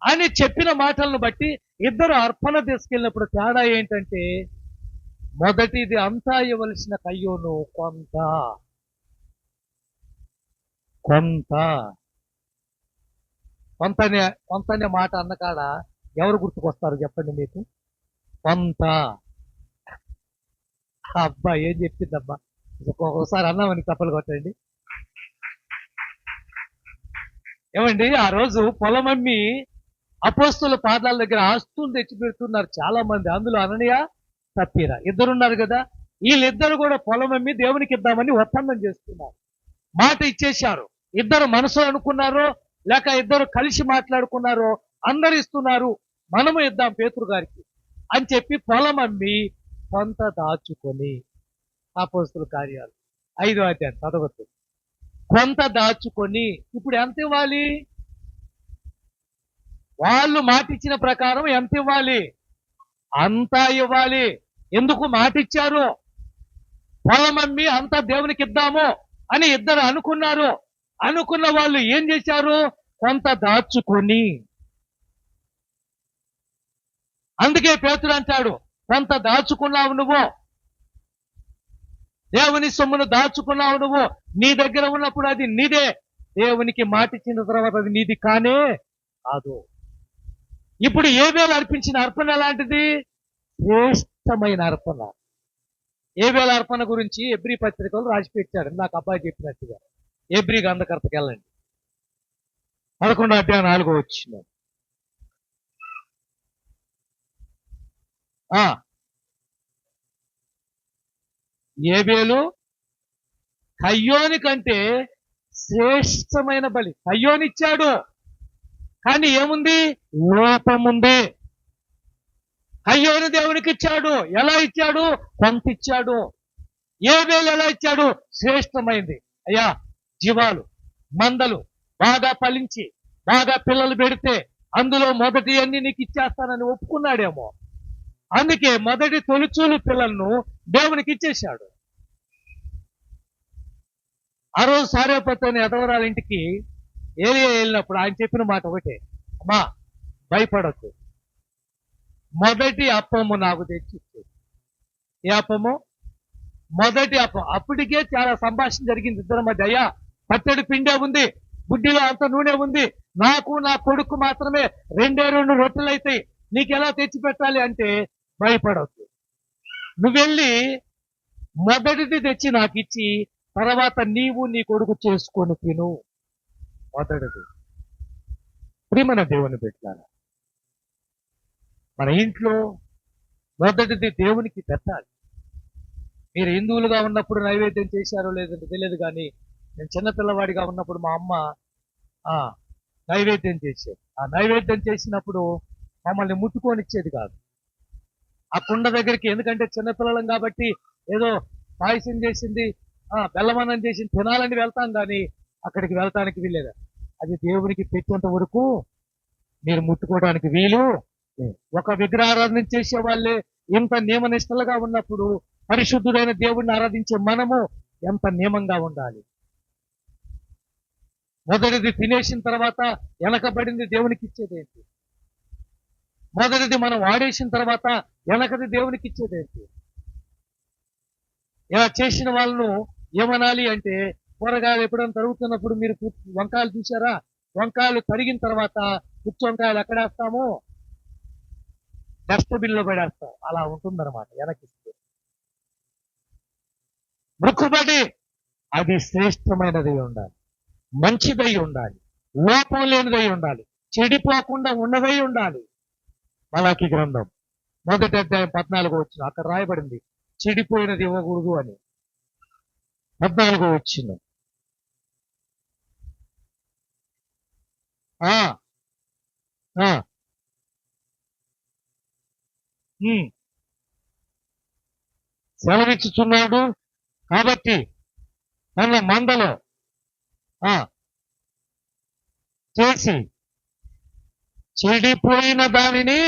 అని చెప్పిన మాటలను బట్టి ఇద్దరు అర్పణ తీసుకెళ్ళినప్పుడు తేడా ఏంటంటే, మొదటిది అంతా ఇవ్వవలసిన కయ్యోను కొంత కొంత కొంతనే మాట అన్నకాడ ఎవరు గుర్తుకొస్తారు చెప్పండి మీకు? కొంత. అబ్బా ఏం చెప్పిందమ్మా, ఒక్కొక్కసారి అన్నామని తప్పలు కొట్టండి. ఏమండి, ఆ రోజు పొలం అమ్మి అపోస్తుల పాదాల దగ్గర ఆస్తులు తెచ్చి పెడుతున్నారు చాలా మంది. అందులో అననీయ సప్పీరా ఇద్దరున్నారు కదా. వీళ్ళిద్దరు కూడా పొలం అమ్మి దేవునికి ఇద్దామని ఒప్పందం చేస్తున్నారు, మాట ఇచ్చేశారు. ఇద్దరు మనసులో అనుకున్నారో లేక ఇద్దరు కలిసి మాట్లాడుకున్నారో, అందరు ఇస్తున్నారు, మనము ఇద్దాం పేతురు గారికి అని చెప్పి పొలం అమ్మి కొంత దాచుకొని, అపోస్తుల కార్యాలు 5వ అధ్యాయం చదవద్దు, కొంత దాచుకొని ఇప్పుడు ఎంత ఇవ్వాలి? వాళ్ళు మాట ఇచ్చిన ప్రకారం ఎంత ఇవ్వాలి? అంతా ఇవ్వాలి. ఎందుకు మాట ఇచ్చారు? పొలం అమ్మి అంతా దేవునికి ఇద్దాము అని ఇద్దరు అనుకున్నారు. అనుకున్న వాళ్ళు ఏం చేశారు? కొంత దాచుకొని. అందుకే పేతురు అంటాడు, కొంత దాచుకున్నావు నువ్వు, దేవుని సొమ్మును దాచుకున్నావు నువ్వు, నీ దగ్గర ఉన్నప్పుడు అది నీదే, దేవునికి మాట ఇచ్చిన తర్వాత అది నీది కానే కాదు. ఇప్పుడు ఏబేలు అర్పించిన అర్పణ ఎలాంటిది? శ్రేష్టమైన అర్పణ. ఏబేలు అర్పణ గురించి ఎబ్రీ పత్రికలు రాసి పెట్టాడు, నాకు అబ్బాయి చెప్పినట్టుగా. ఎబ్రీ గ్రంథకర్తకి వెళ్ళండి, 11వ అధ్యాయం 4వ వచనం. ఏబేలు కయ్యోని కంటే శ్రేష్టమైన బలి. కయ్యోనిచ్చాడు, కానీ ఏముంది? లోపముంది. కయ్యోని దేవునికి ఇచ్చాడు. ఎలా ఇచ్చాడు? కొంత ఇచ్చాడు. ఏబేలు ఎలా ఇచ్చాడు? శ్రేష్టమైంది. అయ్యా, జీవాలు మందలు బాగా ఫలించి బాగా పిల్లలు పెడితే అందులో మొదటి అన్ని నీకు ఇచ్చేస్తానని ఒప్పుకున్నాడేమో, అందుకే మొదటి తొలిచూలు పిల్లలను దేవునికి ఇచ్చేశాడు. ఆ రోజు సారేపతి అనే ఎదవరాల ఇంటికి ఏలియా వెళ్ళినప్పుడు ఆయన చెప్పిన మాట ఒకటే, అమ్మా భయపడద్దు, మొదటి అప్పము నాకు తెచ్చి ఇచ్చేది. ఏ అప్పము? మొదటి అప్పం. అప్పటికే చాలా సంభాషణ జరిగింది ఇద్దరి మధ్య. అయ్యా, పట్టెడు పిండే ఉంది, బుడ్డిలో అంత నూనె ఉంది, నాకు నా కొడుకు మాత్రమే 2 రొట్టెలు అవుతాయి, నీకెలా తెచ్చి పెట్టాలి అంటే, భయపడద్దు, నువ్వెళ్ళి మొదటిది తెచ్చి నాకు ఇచ్చి తర్వాత నీవు నీ కొడుకు చేసుకొని తిను. మొదటిది. ప్రియమైన దేవుని బిడ్డలారా, మన ఇంట్లో మొదటిది దేవునికి పెట్టాలి. మీరు హిందువులుగా ఉన్నప్పుడు నైవేద్యం చేశారో లేదంటే తెలియదు, కానీ నేను చిన్నపిల్లవాడిగా ఉన్నప్పుడు మా అమ్మ నైవేద్యం చేసేది. ఆ నైవేద్యం చేసినప్పుడు మమ్మల్ని ముట్టుకొనిచ్చేది కాదు ఆ కుండ దగ్గరికి. ఎందుకంటే చిన్నపిల్లలం కాబట్టి ఏదో పాయసం చేసింది, బెల్లమన్నం చేసింది తినాలని వెళ్తాం కానీ అక్కడికి వెళ్తానికి వీల్లేదు. అది దేవునికి పెట్టేంత వరకు మీరు ముట్టుకోవడానికి వీలు లేదు. ఒక విగ్రహారాధన చేసే వాళ్ళే ఇంత నియమనిష్టలుగా ఉన్నప్పుడు పరిశుద్ధుడైన దేవుడిని ఆరాధించే మనము ఎంత నియమంగా ఉండాలి. మొదటిది తినేసిన తర్వాత వెనకబడింది దేవునికి ఇచ్చేదేంటి? మొదటిది మనం వాడేసిన తర్వాత వెనకది దేవునికి ఇచ్చేదేంటి? ఇలా చేసిన వాళ్ళను ఏమనాలి అంటే, కూరగాయలు ఎప్పుడైనా తరుగుతున్నప్పుడు మీరు వంకాయలు చూసారా? వంకాయలు తరిగిన తర్వాత పుచ్చు వంకాయలు ఎక్కడేస్తాము? డస్ట్బిన్ లో పడేస్తాం. అలా ఉంటుందన్నమాట వెనకిస్తే. మొక్కుబడి అది శ్రేష్టమైనదై ఉండాలి, మంచిదై ఉండాలి, లోపం లేనిదై ఉండాలి, చెడిపోకుండా ఉన్నదై ఉండాలి. మలాకి గ్రంథం 1వ అధ్యాయం 14వ వచనం అక్కడ రాయబడింది, చెడిపోయినది ఇవ్వకూడదు అని. 14వ వచనం. సెలవిచ్చుచున్నాడు కాబట్టి తన మందలో చేసి చెడిపోయిన దానిని,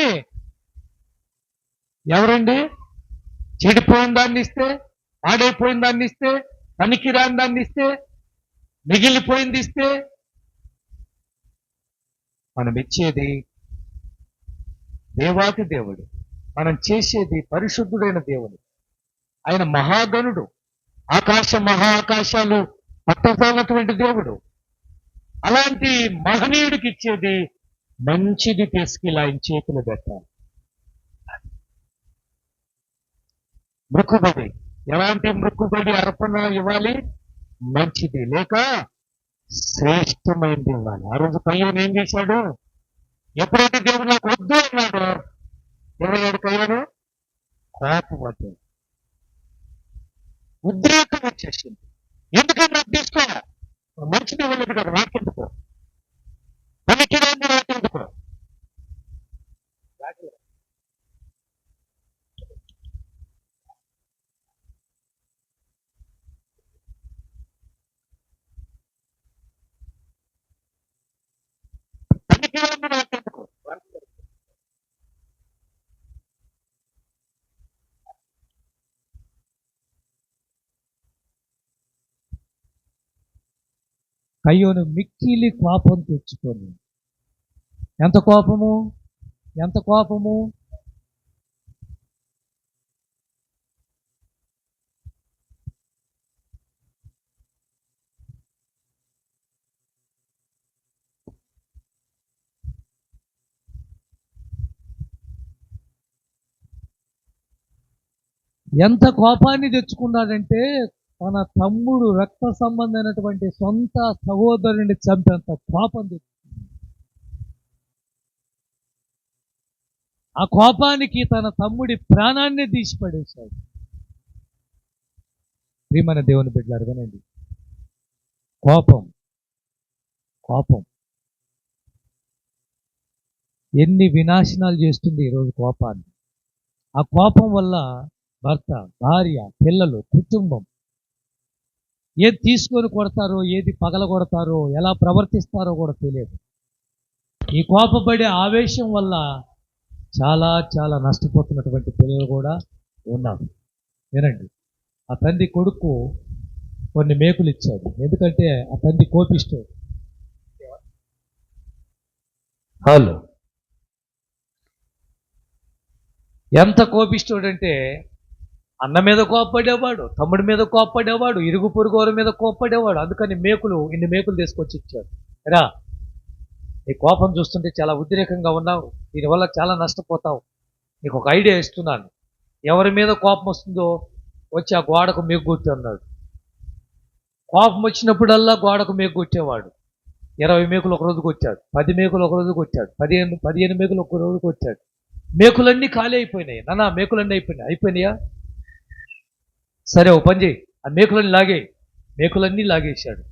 ఎవరండి చెడిపోయిన దాన్ని ఇస్తే, పాడైపోయిన దాన్ని ఇస్తే, పనికిరాని దాన్ని ఇస్తే, మిగిలిపోయింది ఇస్తే? మనం ఇచ్చేది దేవాతి దేవుడు, మనం చేసేది పరిశుద్ధుడైన దేవుడు. ఆయన మహాగణుడు, మహాకాశాలు పట్టజాలటువంటి దేవుడు. అలాంటి మహనీయుడికి ఇచ్చేది మంచిది తీసుకెళ్ళి ఆయన చేతులు పెట్టాలి. మొక్కుబడి, ఎలాంటి మొక్కుబడి అర్పణ ఇవ్వాలి? మంచిది లేక శ్రేష్టమైనది ఇవ్వాలి. ఆ రోజు కయ్యూను ఏం చేశాడు? ఎప్పుడైతే దేవుడు నాకు వద్దు అన్నాడో, ఏమయ్యాడు కయ్యూను? కోపం వచ్చాడు, ఉద్రేకం వచ్చేసింది. ఎందుకంటే నాకు తీసుకో, మంచిది ఇవ్వలేదు కదా, నాకెందుకో, పనికిరాని నాకెందుకో. పనికిరాని నాకెందుకో. కయ్యూను మిక్కిలి కోపం తెచ్చుకొని, ఎంత కోపము, ఎంత కోపము! ఎంత కోపాన్ని తెచ్చుకున్నాడంటే, తన తమ్ముడు రక్త సంబంధమైనటువంటి సొంత సహోదరుని చంపేంత కోపం తెచ్చుకున్నాడు. ఆ కోపానికి తన తమ్ముడి ప్రాణాన్ని తీసిపడేశాడు. ప్రియమైన దేవుని బిడ్డలారా వినండి, కోపం కోపం ఎన్ని వినాశనాలు చేస్తుంది ఈరోజు కోపాన్ని. ఆ కోపం వల్ల భర్త, భార్య, పిల్లలు, కుటుంబం ఏది తీసుకొని కొడతారో, ఏది పగల కొడతారో, ఎలా ప్రవర్తిస్తారో కూడా తెలియదు. ఈ కోపపడే ఆవేశం వల్ల చాలా చాలా నష్టపోతున్నటువంటి పిల్లలు కూడా ఉన్నారు. వినండి, ఆ తండ్రి కొడుకు కొన్ని మేకులు ఇచ్చాడు, ఎందుకంటే ఆ తండ్రి కోపిస్తాడు. హలో, ఎంత కోపిస్తాడంటే అన్న మీద కోప్పడేవాడు, తమ్ముడి మీద కోప్పడేవాడు, ఇరుగు పొరుగు వారి మీద కోప్పడేవాడు. అందుకని ఇన్ని మేకులు తీసుకొచ్చి ఇచ్చాడు. రా, నీ కోపం చూస్తుంటే చాలా ఉద్రేకంగా ఉన్నావు, దీనివల్ల చాలా నష్టపోతావు. నీకు ఒక ఐడియా ఇస్తున్నాను. ఎవరి మీద కోపం వస్తుందో వచ్చి ఆ గోడకు మేకు అన్నాడు. కోపం వచ్చినప్పుడల్లా గోడకు మేకు కొట్టేవాడు. 20 మేకులు ఒక రోజు కొట్టాడు, 10 మేకులు ఒక రోజు కొట్టాడు, 15 మేకులు ఒక రోజు కొట్టాడు. మేకులన్నీ ఖాళీ అయిపోయినాయి. మేకులన్నీ అయిపోయినాయా? సరే, ఓ పని చేయి, ఆ మేకులన్నీ లాగేశాడు.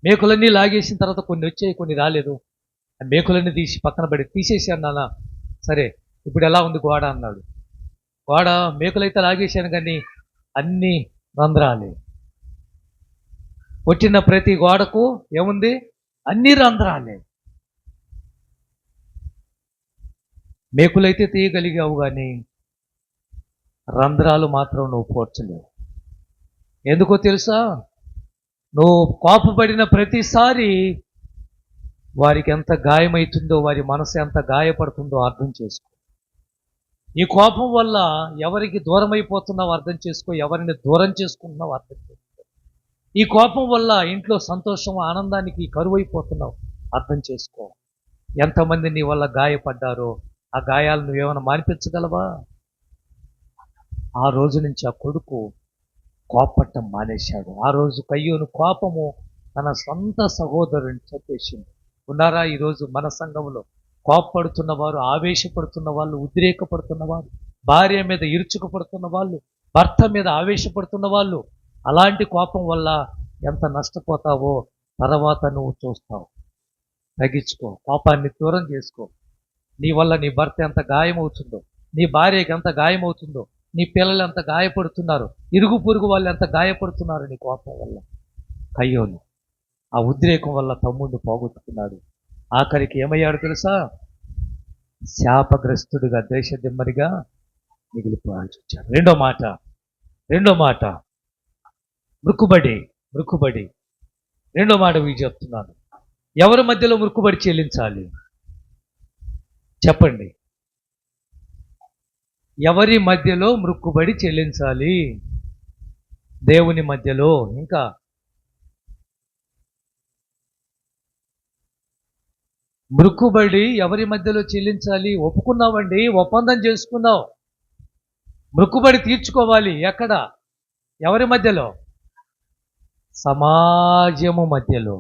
మేకులన్నీ లాగేసిన తర్వాత కొన్ని వచ్చాయి, కొన్ని రాలేదు. ఆ మేకులన్నీ తీసి పక్కన పడి తీసేసాను. నాన్న, సరే ఇప్పుడు ఎలా ఉంది గోడ అన్నాడు. గోడ మేకులైతే లాగేశాను కానీ అన్ని రంధ్రాలే. కొట్టిన ప్రతి గోడకు ఏముంది? అన్ని రంధ్రాలే. మేకులైతే తీయగలిగావు కానీ రంధ్రాలు మాత్రం నువ్వు పోడ్చలేవు. ఎందుకో తెలుసా? నువ్వు కోపపడిన ప్రతిసారి వారికి ఎంత గాయమవుతుందో, వారి మనసు ఎంత గాయపడుతుందో అర్థం చేసుకో. ఈ కోపం వల్ల ఎవరికి దూరం అయిపోతున్నావు అర్థం చేసుకో, ఎవరిని దూరం చేసుకుంటున్నావు అర్థం చేసుకో. ఈ కోపం వల్ల ఇంట్లో సంతోషం, ఆనందానికి కరువైపోతున్నావు అర్థం చేసుకో. ఎంతమంది నీ వల్ల గాయపడ్డారో ఆ గాయాలు నువ్వేమైనా మానిపించగలవా? ఆ రోజు నుంచి ఆ కొడుకు కోపట్టం మానేశాడు. ఆ రోజు కయ్యూను కోపము తన సొంత సహోదరుని చంపేసింది. ఉన్నారా ఈరోజు మన సంఘంలో కోపపడుతున్న వారు, ఆవేశపడుతున్న వాళ్ళు, ఉద్రేకపడుతున్న వాళ్ళు, భార్య మీద ఇరుచుకుపడుతున్న వాళ్ళు, భర్త మీద ఆవేశపడుతున్న వాళ్ళు? అలాంటి కోపం వల్ల ఎంత నష్టపోతావో తర్వాత నువ్వు చూస్తావు. తగ్గించుకో, కోపాన్ని దూరం చేసుకో. నీ వల్ల నీ భర్త ఎంత గాయమవుతుందో, నీ భార్యకి ఎంత గాయమవుతుందో, నీ పిల్లలు ఎంత గాయపడుతున్నారు, ఇరుగు పొరుగు వాళ్ళు ఎంత గాయపడుతున్నారు నీ కోపం వల్ల. కయ్యోను ఆ ఉద్రేకం వల్ల తమ్ముడిని పోగొట్టుకున్నాడు. ఆఖరికి ఏమయ్యాడు తెలుసా? శాపగ్రస్తుడిగా, దేశదిమ్మరిగా మిగిలిపోవాల్సి వచ్చాడు. రెండో మాట మృక్కుబడి. రెండో మాట మీకు చెప్తున్నాను. ఎవరి మధ్యలో మృక్కుబడి చెల్లించాలి చెప్పండి? ఎవరి మధ్యలో మృక్కుబడి చెల్లించాలి? దేవుని మధ్యలో. ఇంకా మృక్కుబడి ఎవరి మధ్యలో చెల్లించాలి? ఒప్పుకున్నావండి, ఒప్పందం చేసుకున్నావు, మృక్కుబడి తీర్చుకోవాలి. ఎక్కడ? ఎవరి మధ్యలో? సమాజము మధ్యలో,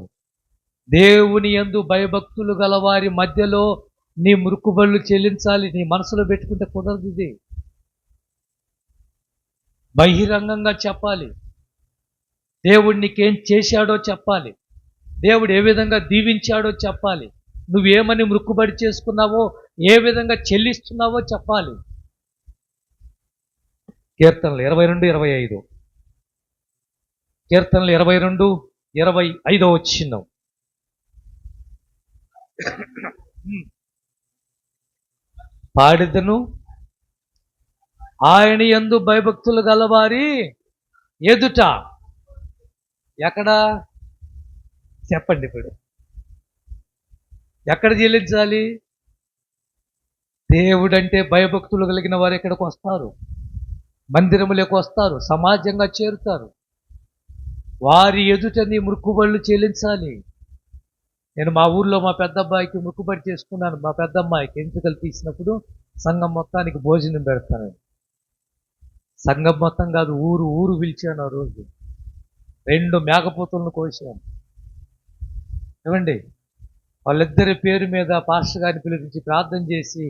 దేవుని యందు భయభక్తులు గల వారి మధ్యలో నీ మృక్కుబడులు చెల్లించాలి. నీ మనసులో పెట్టుకుంటే కుదరదు. ఇది బహిరంగంగా చెప్పాలి. దేవుడు నీకేం చేశాడో చెప్పాలి. దేవుడు ఏ విధంగా దీవించాడో చెప్పాలి. నువ్వేమని మృక్కుబడి చేసుకున్నావో, ఏ విధంగా చెల్లిస్తున్నావో చెప్పాలి. కీర్తనలు 22:25. కీర్తనలు 22:25 వచ్చింది. పాడిదను ఆయన యందు భయభక్తులు గలవారి ఎదుట. ఎక్కడ? చెప్పండి ఇప్పుడు. ఎక్కడ చెల్లించాలి? దేవుడంటే భయభక్తులు కలిగిన వారు ఎక్కడికి వస్తారు? మందిరములకు వస్తారు, సమాజంగా చేరుతారు. వారి ఎదుట నీ మృక్కుబడులు చెల్లించాలి. నేను మా ఊర్లో మా పెద్దబ్బాయికి మృక్కుబడి చేసుకున్నాను. మా పెద్దమ్మాయికి ఎంచుకలు తీసినప్పుడు సంఘం మొత్తానికి భోజనం పెడతాను. సంఘం మొత్తం కాదు, ఊరు పిలిచాను. ఆ రోజు 2 మేకపోతులను కోసాను. ఏమండి, వాళ్ళిద్దరి పేరు మీద పాస్టర్ గారిని పిలిపించి ప్రార్థన చేసి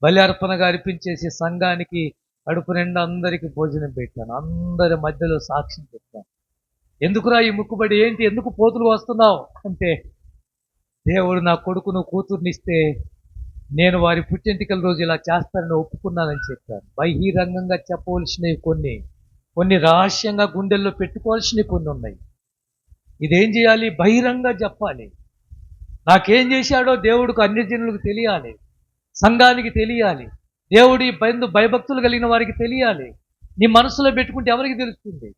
బలి అర్పణగా అర్పించేసి సంఘానికి కడుపు నిండా అందరికీ భోజనం పెట్టాను. అందరి మధ్యలో సాక్ష్యం చెప్పాను. ఎందుకురా ఈ ముక్కుబడి? ఏంటి, ఎందుకు పోతులు వస్తున్నావు అంటే, దేవుడు నా కొడుకును కూతుర్నిస్తే నేను వారి పుట్టింటికల రోజు ఇలా చేస్తానని ఒప్పుకున్నానని చెప్పాను. బహిరంగంగా చెప్పవలసినవి కొన్ని రహస్యంగా గుండెల్లో పెట్టుకోవాల్సినవి కొన్ని ఉన్నాయి. ఇదేం చేయాలి? బహిరంగంగా చెప్పాలి. నాకేం చేశాడో దేవుడికి, అన్ని జనులకు తెలియాలి, సంఘానికి తెలియాలి, దేవుడి భయభక్తులు కలిగిన వారికి తెలియాలి. నీ మనసులో పెట్టుకుంటే ఎవరికి తెలుస్తుంది?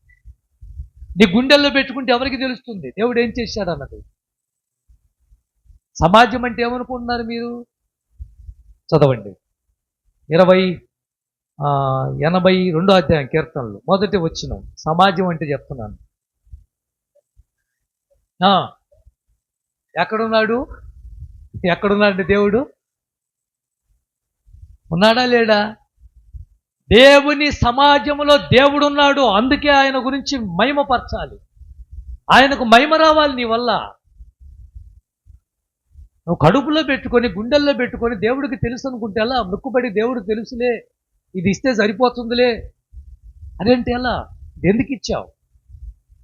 నీ గుండెల్లో పెట్టుకుంటే ఎవరికి తెలుస్తుంది దేవుడు ఏం చేశాడు అన్నది? సమాజం అంటే ఏమనుకుంటున్నారు మీరు? చదవండి 82వ అధ్యాయం కీర్తనలు 1వ వచనం. సమాజం అంటే చెప్తున్నాను. ఎక్కడున్నాడు దేవుడు? ఉన్నాడా లేడా? దేవుని సమాజంలో దేవుడు ఉన్నాడు. అందుకే ఆయన గురించి మహిమపరచాలి. ఆయనకు మహిమ రావాలి నీ వల్ల. నువ్వు కడుపులో పెట్టుకొని, గుండెల్లో పెట్టుకొని దేవుడికి తెలుసు అనుకుంటే ఎలా? మొక్కుబడి దేవుడికి తెలుసులే, ఇది ఇస్తే సరిపోతుందిలే అదేంటి ఎలా? ఎందుకు ఇచ్చావు?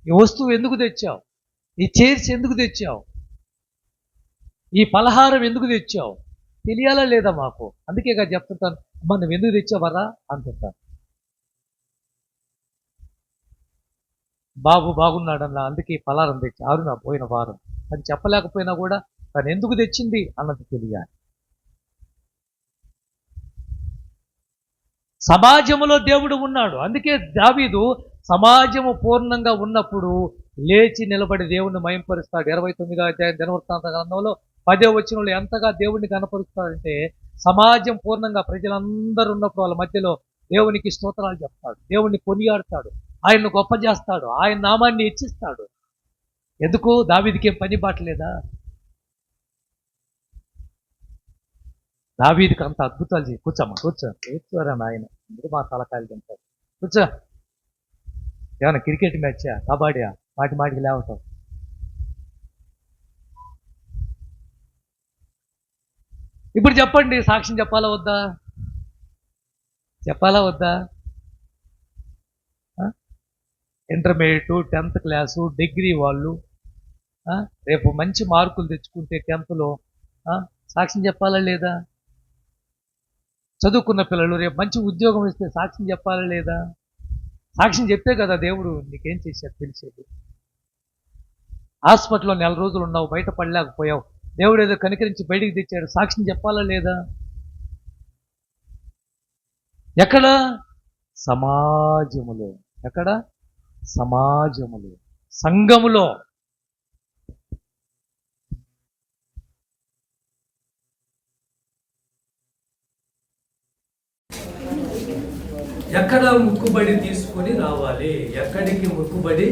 ఈ వస్తువు ఎందుకు తెచ్చావు? ఈ చైర్స్ ఎందుకు తెచ్చావు? ఈ పలహారం ఎందుకు తెచ్చావు? తెలియాలా లేదా మాకు? అందుకేగా చెప్తుంటాను, మనం ఎందుకు తెచ్చావరా అంటుంటాను. బాబు బాగున్నాడన్న, అందుకే ఈ పలారం తెచ్చారు నా పోయిన వారం. అది చెప్పలేకపోయినా కూడా తను ఎందుకు తెచ్చింది అన్నది తెలియాలి. సమాజములో దేవుడు ఉన్నాడు. అందుకే దావీదు సమాజము పూర్ణంగా ఉన్నప్పుడు లేచి నిలబడి దేవుణ్ణి మయంపరుస్తాడు. 29వ అధ్యాయం దినవృత్తాంత గ్రంథంలో 10వ వచనంలో ఎంతగా దేవుణ్ణి కనపరుస్తాడంటే, సమాజం పూర్ణంగా ప్రజలందరూ ఉన్నప్పుడు వాళ్ళ మధ్యలో దేవునికి స్తోత్రాలు చెప్తాడు, దేవుణ్ణి కొనియాడతాడు, ఆయన్ను గొప్ప చేస్తాడు, ఆయన నామాన్ని హెచ్చిస్తాడు. ఎందుకు? దావీదుకి ఏం పని బాటలేదా? దావీదుకి అంత అద్భుతాలు చేయి. కూర్చోమ్మా, కూర్చోరా నాయన, ఎందుకు మా తలకాయలు తింటారు? కూర్చో. ఏమన్నా క్రికెట్ మ్యాచా, కబడ్డీయా, మాటికి లేవటం? ఇప్పుడు చెప్పండి, సాక్ష్యం చెప్పాలా వద్దా? చెప్పాలా వద్దా? ఇంటర్మీడియట్, 10th క్లాసు, డిగ్రీ వాళ్ళు రేపు మంచి మార్కులు తెచ్చుకుంటే 10thలో సాక్ష్యం చెప్పాలా లేదా? చదువుకున్న పిల్లలు రేపు మంచి ఉద్యోగం ఇస్తే సాక్ష్యం చెప్పాలా లేదా? సాక్ష్యం చెప్తే కదా దేవుడు నీకేం చేశాడు తెలిసేది. హాస్పిటల్లో 4 రోజులు ఉన్నావు, బయట పడలేకపోయావు, దేవుడు ఏదో కనికరించి బయటికి తెచ్చాడు, సాక్ష్యం చెప్పాలా లేదా? ఎక్కడ? సమాజములో. ఎక్కడ? సమాజములో, సంఘములో. ఎక్కడ ముక్కుబడి తీసుకొని రావాలి? ఎక్కడికి ముక్కుబడి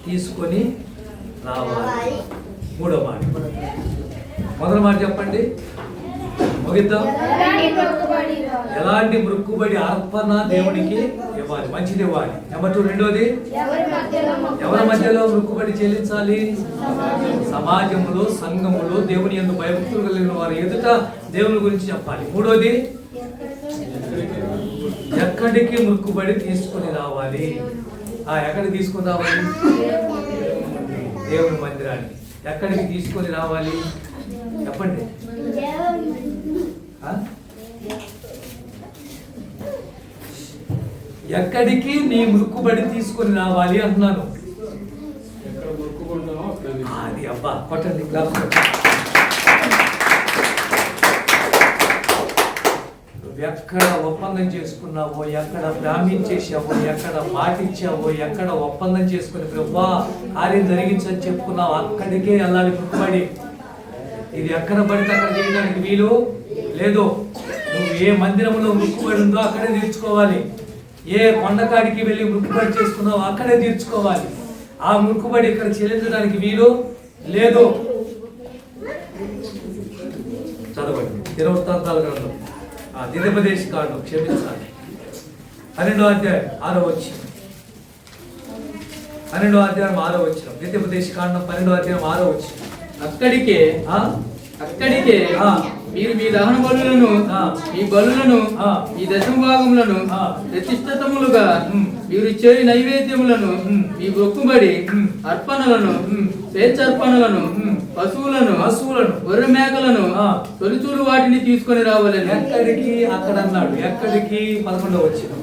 తీసుకొని రావాలి? మూడో మాట. మొదటి మాట చెప్పండి, ముగిద్దాం. ఎలాంటి ముక్కుబడి అర్పణ దేవునికి ఇవ్వాలి? మంచిది ఇవ్వాలి. నెంబర్ 2, రెండోది, ఎవరి మధ్యలో ముక్కుబడి చెల్లించాలి? సమాజంలో, సంఘములో, దేవుని యందు భయభక్తులు కలిగిన వారి ఎదుట దేవుని గురించి చెప్పాలి. మూడోది, ఎక్కడికి ముక్కుబడి తీసుకొని రావాలి? ఎక్కడికి తీసుకొని రావాలి? దేవుని మందిరానికి. ఎక్కడికి తీసుకొని రావాలి చెప్పండి. ఎక్కడికి నీ ముక్కుబడి తీసుకొని రావాలి అంటున్నాను. అది అబ్బా కొట్టండి. ఎక్కడ ఒప్పందం చేసుకున్నావో, ఎక్కడ ప్రార్థించేసావో, ఎక్కడ మాటిచ్చావో, ఎక్కడ ఒప్పందం చేసుకుని ప్రభువా కార్యం జరిగించని చెప్పుకున్నావు, అక్కడికే వెళ్ళాలి ముక్కుబడి. ఇది ఎక్కడ పడితే అక్కడ చేయడానికి వీలు లేదు. నువ్వు ఏ మందిరంలో ముక్కుబడి ఉందో అక్కడే తీర్చుకోవాలి. ఏ కొండకాడికి వెళ్ళి ముక్కుబడి చేసుకున్నావో అక్కడే తీర్చుకోవాలి. ఆ ముక్కుబడి ఇక్కడ చెల్లించడానికి వీలు లేదు. చదవండి దినవృత్తాంతాల గ్రంథం, ద్వితీయోపదేశ కాండం, క్షమించాలి, 12వ అధ్యాయం 6వ వచనం. 12వ అధ్యాయం 6వ వచనం. ద్వితీయోపదేశ కాండం 12వ అధ్యాయం 6వ వచనం. అక్కడికే మీరు మీ దహన బలులను, మీ బలులను, మీ దశమ భాగములను ప్రతిష్ఠితములుగా మీరు చేయి నైవేద్యములను, మీ మొక్కుబడి అర్పణలను, స్వేచ్ఛర్పణలను, పశువులను, గొర్రె మేకలను, తొలిచూలు వాటిని తీసుకొని రావాలని. ఎక్కడికి? అక్కడ అన్నాడు. ఎక్కడికి? 11వ వచనం.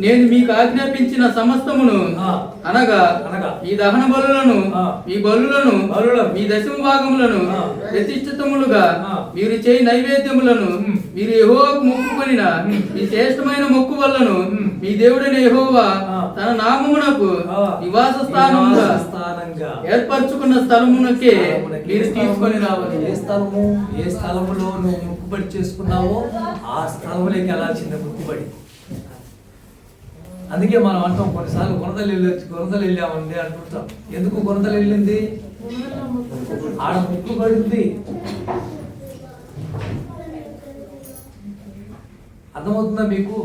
నేను మీకు ఆజ్ఞాపించిన సమస్తమును అనగా ఈ దహన బలులను, ఈ బలులను, మీ దశమ భాగములను ప్రతిష్ఠితములుగా మీరు చేయి నైవేద్యములను, మీరు యెహోవాకు మొక్కుకొనిన మీ శ్రేష్టమైన మొక్కు వల్లను మీ దేవుడైన యెహోవా తన నామమునకు నివాస స్థానముగా ఏర్పరచుకున్న స్థలమునకే మీరు తీసుకొని రావాలి. ఏ స్థలములో నువ్వు మొక్కుబడి చేసుకున్నావో ఆ స్థలములోకి వెళ్ళాల్సిందే ముక్కుబడి. అందుకే మనం అంటాం కొన్నిసార్లు కొనతలు వెళ్ళామండి అంటుంటాం. ఎందుకు కొనతలు వెళ్ళింది? ఆడ ముక్కుబడింది. అర్థమవుతుందా మీకు?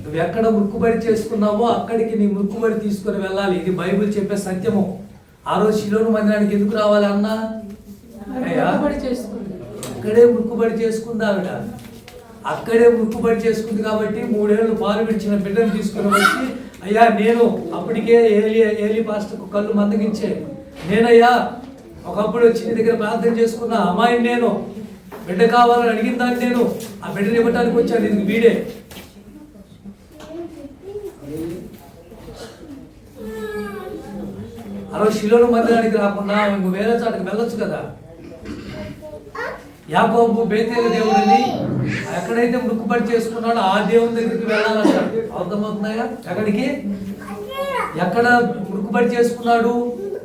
నువ్వు ఎక్కడ ముక్కుబడి చేసుకున్నావో అక్కడికి నీ ముక్కుబడి తీసుకొని వెళ్ళాలి. ఇది బైబిల్ చెప్పే సత్యము. ఆ రోజు శిలోను మందిరానికి ఎందుకు రావాలి అన్నా? అక్కడే ముక్కుబడి చేసుకుంది ఆవిడ. అక్కడే ముక్కుబడి చేసుకుంది కాబట్టి 3 ఏళ్ళు పాలు విడిచిన బిడ్డను తీసుకుని వచ్చి, అయ్యా నేను అప్పటికే ఏలి పాస్టర్కు కళ్ళు మందగించే, నేనయ్యా ఒకప్పుడు వచ్చి నీ దగ్గర ప్రార్థన చేసుకున్న అమ్మాయిని, నేను బిడ్డ కావాలని అడిగిన దాన్ని నేను ఆ బిడ్డను ఇవ్వటానికి వచ్చాను. ఇది వీడే రోజు శిలోను మందిరానికి రాకుండా ఇంకో వేరే చోటకి వెళ్ళొచ్చు కదా. యాకోబు బేతేలు దేవుడిని ఎక్కడైతే మొక్కుబడి చేసుకున్నాడో ఆ దేవుని దగ్గరికి వెళ్ళాలంటాడు. అర్థమవుతున్నాయా? ఎక్కడికి? ఎక్కడ మొక్కుబడి చేసుకున్నాడు?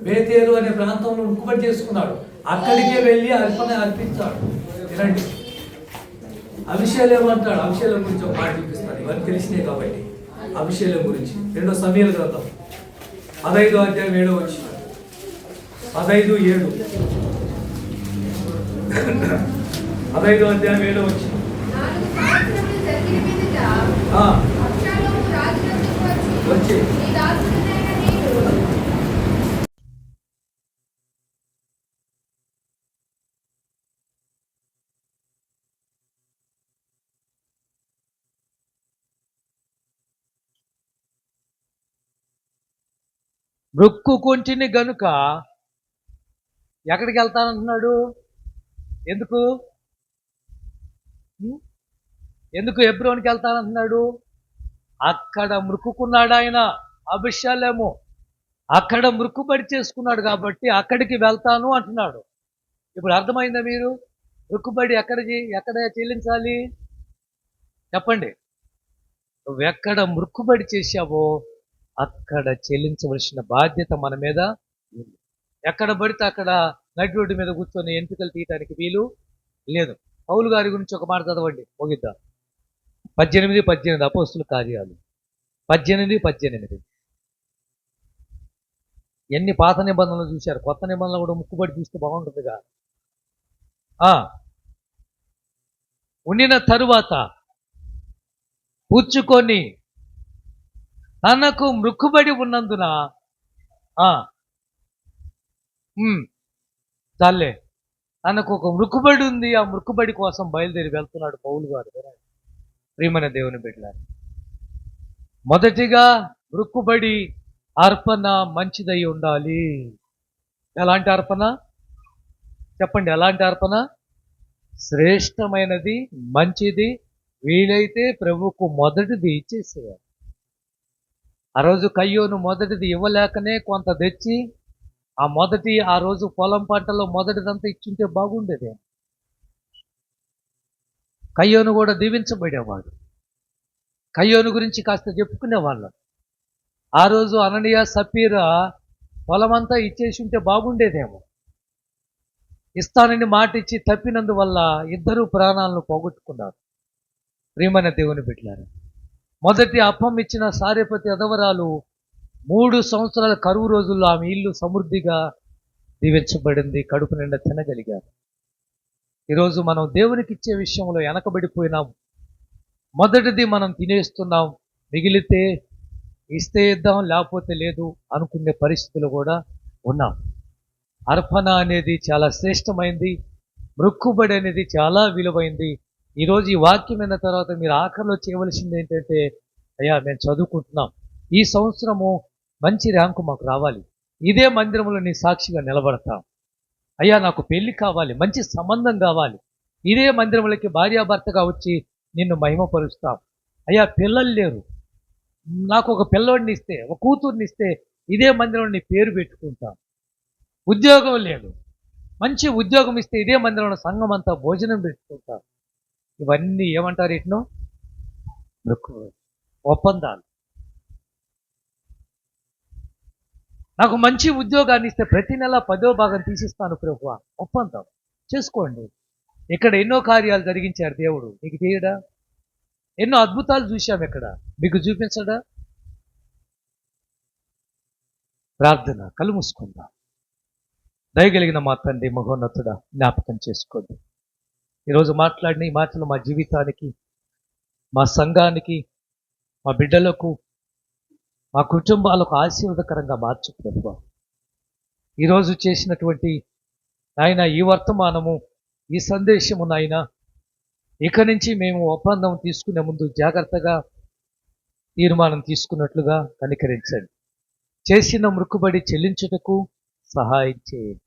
బేతేలు అనే ప్రాంతంలో మొక్కుబడి చేసుకున్నాడు. అక్కడికే వెళ్ళి అర్పించాడు. వినండి, అభిషేకం ఏమంటాడు? అభిషేకం గురించి ఒక మాట చూపిస్తాను, ఇవన్నీ తెలిసినాయి కాబట్టి. అభిషేకం గురించి 2 సమూయేలు గ్రంథం 15వ అధ్యాయం 7వ వచనం. 15:7. 15వ అధ్యాయం 7వ వచనం. వచ్చి మొక్కుకొంటిని గనుక ఎక్కడికి వెళ్తానంటున్నాడు? ఎందుకు ఎందుకు హెబ్రోన్కి వెళ్తానంటున్నాడు? అక్కడ మొక్కుకున్నాడు ఆయన. అభిషేకము అక్కడ మొక్కుబడి చేసుకున్నాడు కాబట్టి అక్కడికి వెళ్తాను అంటున్నాడు. ఇప్పుడు అర్థమైందా మీరు? మొక్కుబడి ఎక్కడ చెల్లించాలి చెప్పండి? నువ్వు ఎక్కడ మొక్కుబడి చేశావో అక్కడ చెల్లించవలసిన బాధ్యత మన మీద ఉంది. ఎక్కడ పడితే అక్కడ నడి రోడ్డు మీద కూర్చొని ఎంపికలు తీయటానికి వీలు లేదు. పౌలు గారి గురించి ఒక మాట చదవండి, ముగిద్దాం. 18 అపోస్తుల కార్యాలు 18. ఎన్ని పాత నిబంధనలు చూశారు, కొత్త నిబంధనలు కూడా ముక్కుబడి చూస్తే బాగుంటుందిగా. ఉండిన తరువాత పుచ్చుకొని తనకు మొక్కుబడి ఉన్నందున చాలే, తనకు ఒక మొక్కుబడి ఉంది. ఆ మొక్కుబడి కోసం బయలుదేరి వెళ్తున్నాడు పౌలు గారు. ప్రియమైన దేవుని బిడ్డలారా, మొదటిగా మొక్కుబడి అర్పణ మంచిదై ఉండాలి. ఎలాంటి అర్పణ చెప్పండి? ఎలాంటి అర్పణ? శ్రేష్టమైనది, మంచిది, వీలైతే ప్రభువుకు మొదటిది ఇచ్చేసేయాలి. ఆ రోజు కయ్యోను మొదటిది ఇవ్వలేకనే కొంత తెచ్చి ఆ రోజు పొలం పంటలో మొదటిదంతా ఇచ్చుంటే బాగుండేది. కయ్యోను కూడా దీవించబడేవాడు. కయ్యోను గురించి కాస్త చెప్పుకునేవాళ్ళం. ఆ రోజు అననీయ సప్పీరా పొలమంతా ఇచ్చేసి ఉంటే బాగుండేదేమో. ఇస్తానని మాట ఇచ్చి తప్పినందువల్ల ఇద్దరు ప్రాణాలను పోగొట్టుకున్నారు. ప్రియమైన దేవుని బిడ్డలారా, మొదటి అప్పం ఇచ్చిన సారేపతి అదవరాలు 3 సంవత్సరాల కరువు రోజుల్లో ఆమె ఇల్లు సమృద్ధిగా దీవించబడింది. కడుపు నిండా తినగలిగారు. ఈరోజు మనం దేవునికి ఇచ్చే విషయంలో వెనకబడిపోయినాం. మొదటిది మనం తినేస్తున్నాం, మిగిలితే ఇస్తే ఇద్దాం లేకపోతే లేదు అనుకునే పరిస్థితులు కూడా ఉన్నాం. అర్పణ అనేది చాలా శ్రేష్టమైంది. మొక్కుబడి అనేది చాలా విలువైంది. ఈరోజు ఈ వాక్యం అయిన తర్వాత మీరు ఆఖరిలో చేయవలసింది ఏంటంటే, అయ్యా మేము చదువుకుంటున్నాం, ఈ సంవత్సరము మంచి ర్యాంకు మాకు రావాలి, ఇదే మందిరంలో నీ సాక్షిగా నిలబడతాం. అయ్యా నాకు పెళ్లి కావాలి, మంచి సంబంధం కావాలి, ఇదే మందిరంలోకి భార్యాభర్తగా వచ్చి నిన్ను మహిమపరుస్తాం. అయ్యా పిల్లలు లేరు, నాకు ఒక పిల్లోడిని ఇస్తే, ఒక కూతుర్ని ఇస్తే ఇదే మందిరంలో నీ పేరు పెట్టుకుంటాం. ఉద్యోగం లేదు, మంచి ఉద్యోగం ఇస్తే ఇదే మందిరంలో సంఘం అంతా భోజనం పెట్టుకుంటాం. ఇవన్నీ ఏమంటారు? ఇట్ను ఒప్పందాలు. నాకు మంచి ఉద్యోగాన్ని ఇస్తే ప్రతి నెల 10వ భాగం తీసిస్తాను ప్రభువా, ఒప్పందం చేసుకోండి. ఇక్కడ ఎన్నో కార్యాలు జరిగించారు దేవుడు, మీకు చేయడా? ఎన్నో అద్భుతాలు చూశాం, ఇక్కడ మీకు చూపించడా? ప్రార్థన, కళ్ళు మూసుకుందాం. దయగలిగిన మా తండ్రి మహోన్నతుడా, జ్ఞాపకం చేసుకోండి. ఈరోజు మాట్లాడిన ఈ మాటలు మా జీవితానికి, మా సంఘానికి, మా బిడ్డలకు, మా కుటుంబాలకు ఆశీర్వాదకరంగా మార్చు ప్రభువా. ఈరోజు చేసినటువంటి నాయన ఈ వర్తమానము, ఈ సందేశము నాయన, ఇక నుంచి మేము ఒప్పందం తీసుకునే ముందు జాగ్రత్తగా తీర్మానం తీసుకున్నట్లుగా కనికరించండి. చేసిన మొక్కుబడి చెల్లించుటకు సహాయం చేయండి.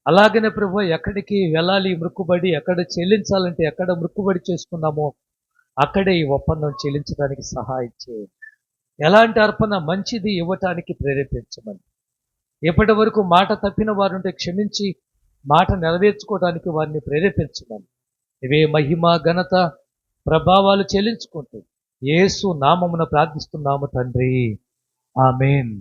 అలాగనే ప్రభు ఎక్కడికి వెళ్ళాలి మొక్కుబడి, ఎక్కడ చెల్లించాలంటే ఎక్కడ మొక్కుబడి చేసుకున్నామో అక్కడే ఈ ఒప్పందం చెల్లించడానికి సహాయం చేయండి. ఎలాంటి అర్పణ మంచిది ఇవ్వటానికి ప్రేరేపించమని ఎప్పటి వరకు మాట తప్పిన వారుంటే క్షమించి మాట నెరవేర్చుకోవడానికి వారిని ప్రేరేపించమని ఇవే మహిమ ఘనత ప్రభావాలు చెల్లించుకుంటూ యేసు నామమున ప్రార్థిస్తున్నాము తండ్రి. ఆమేన్.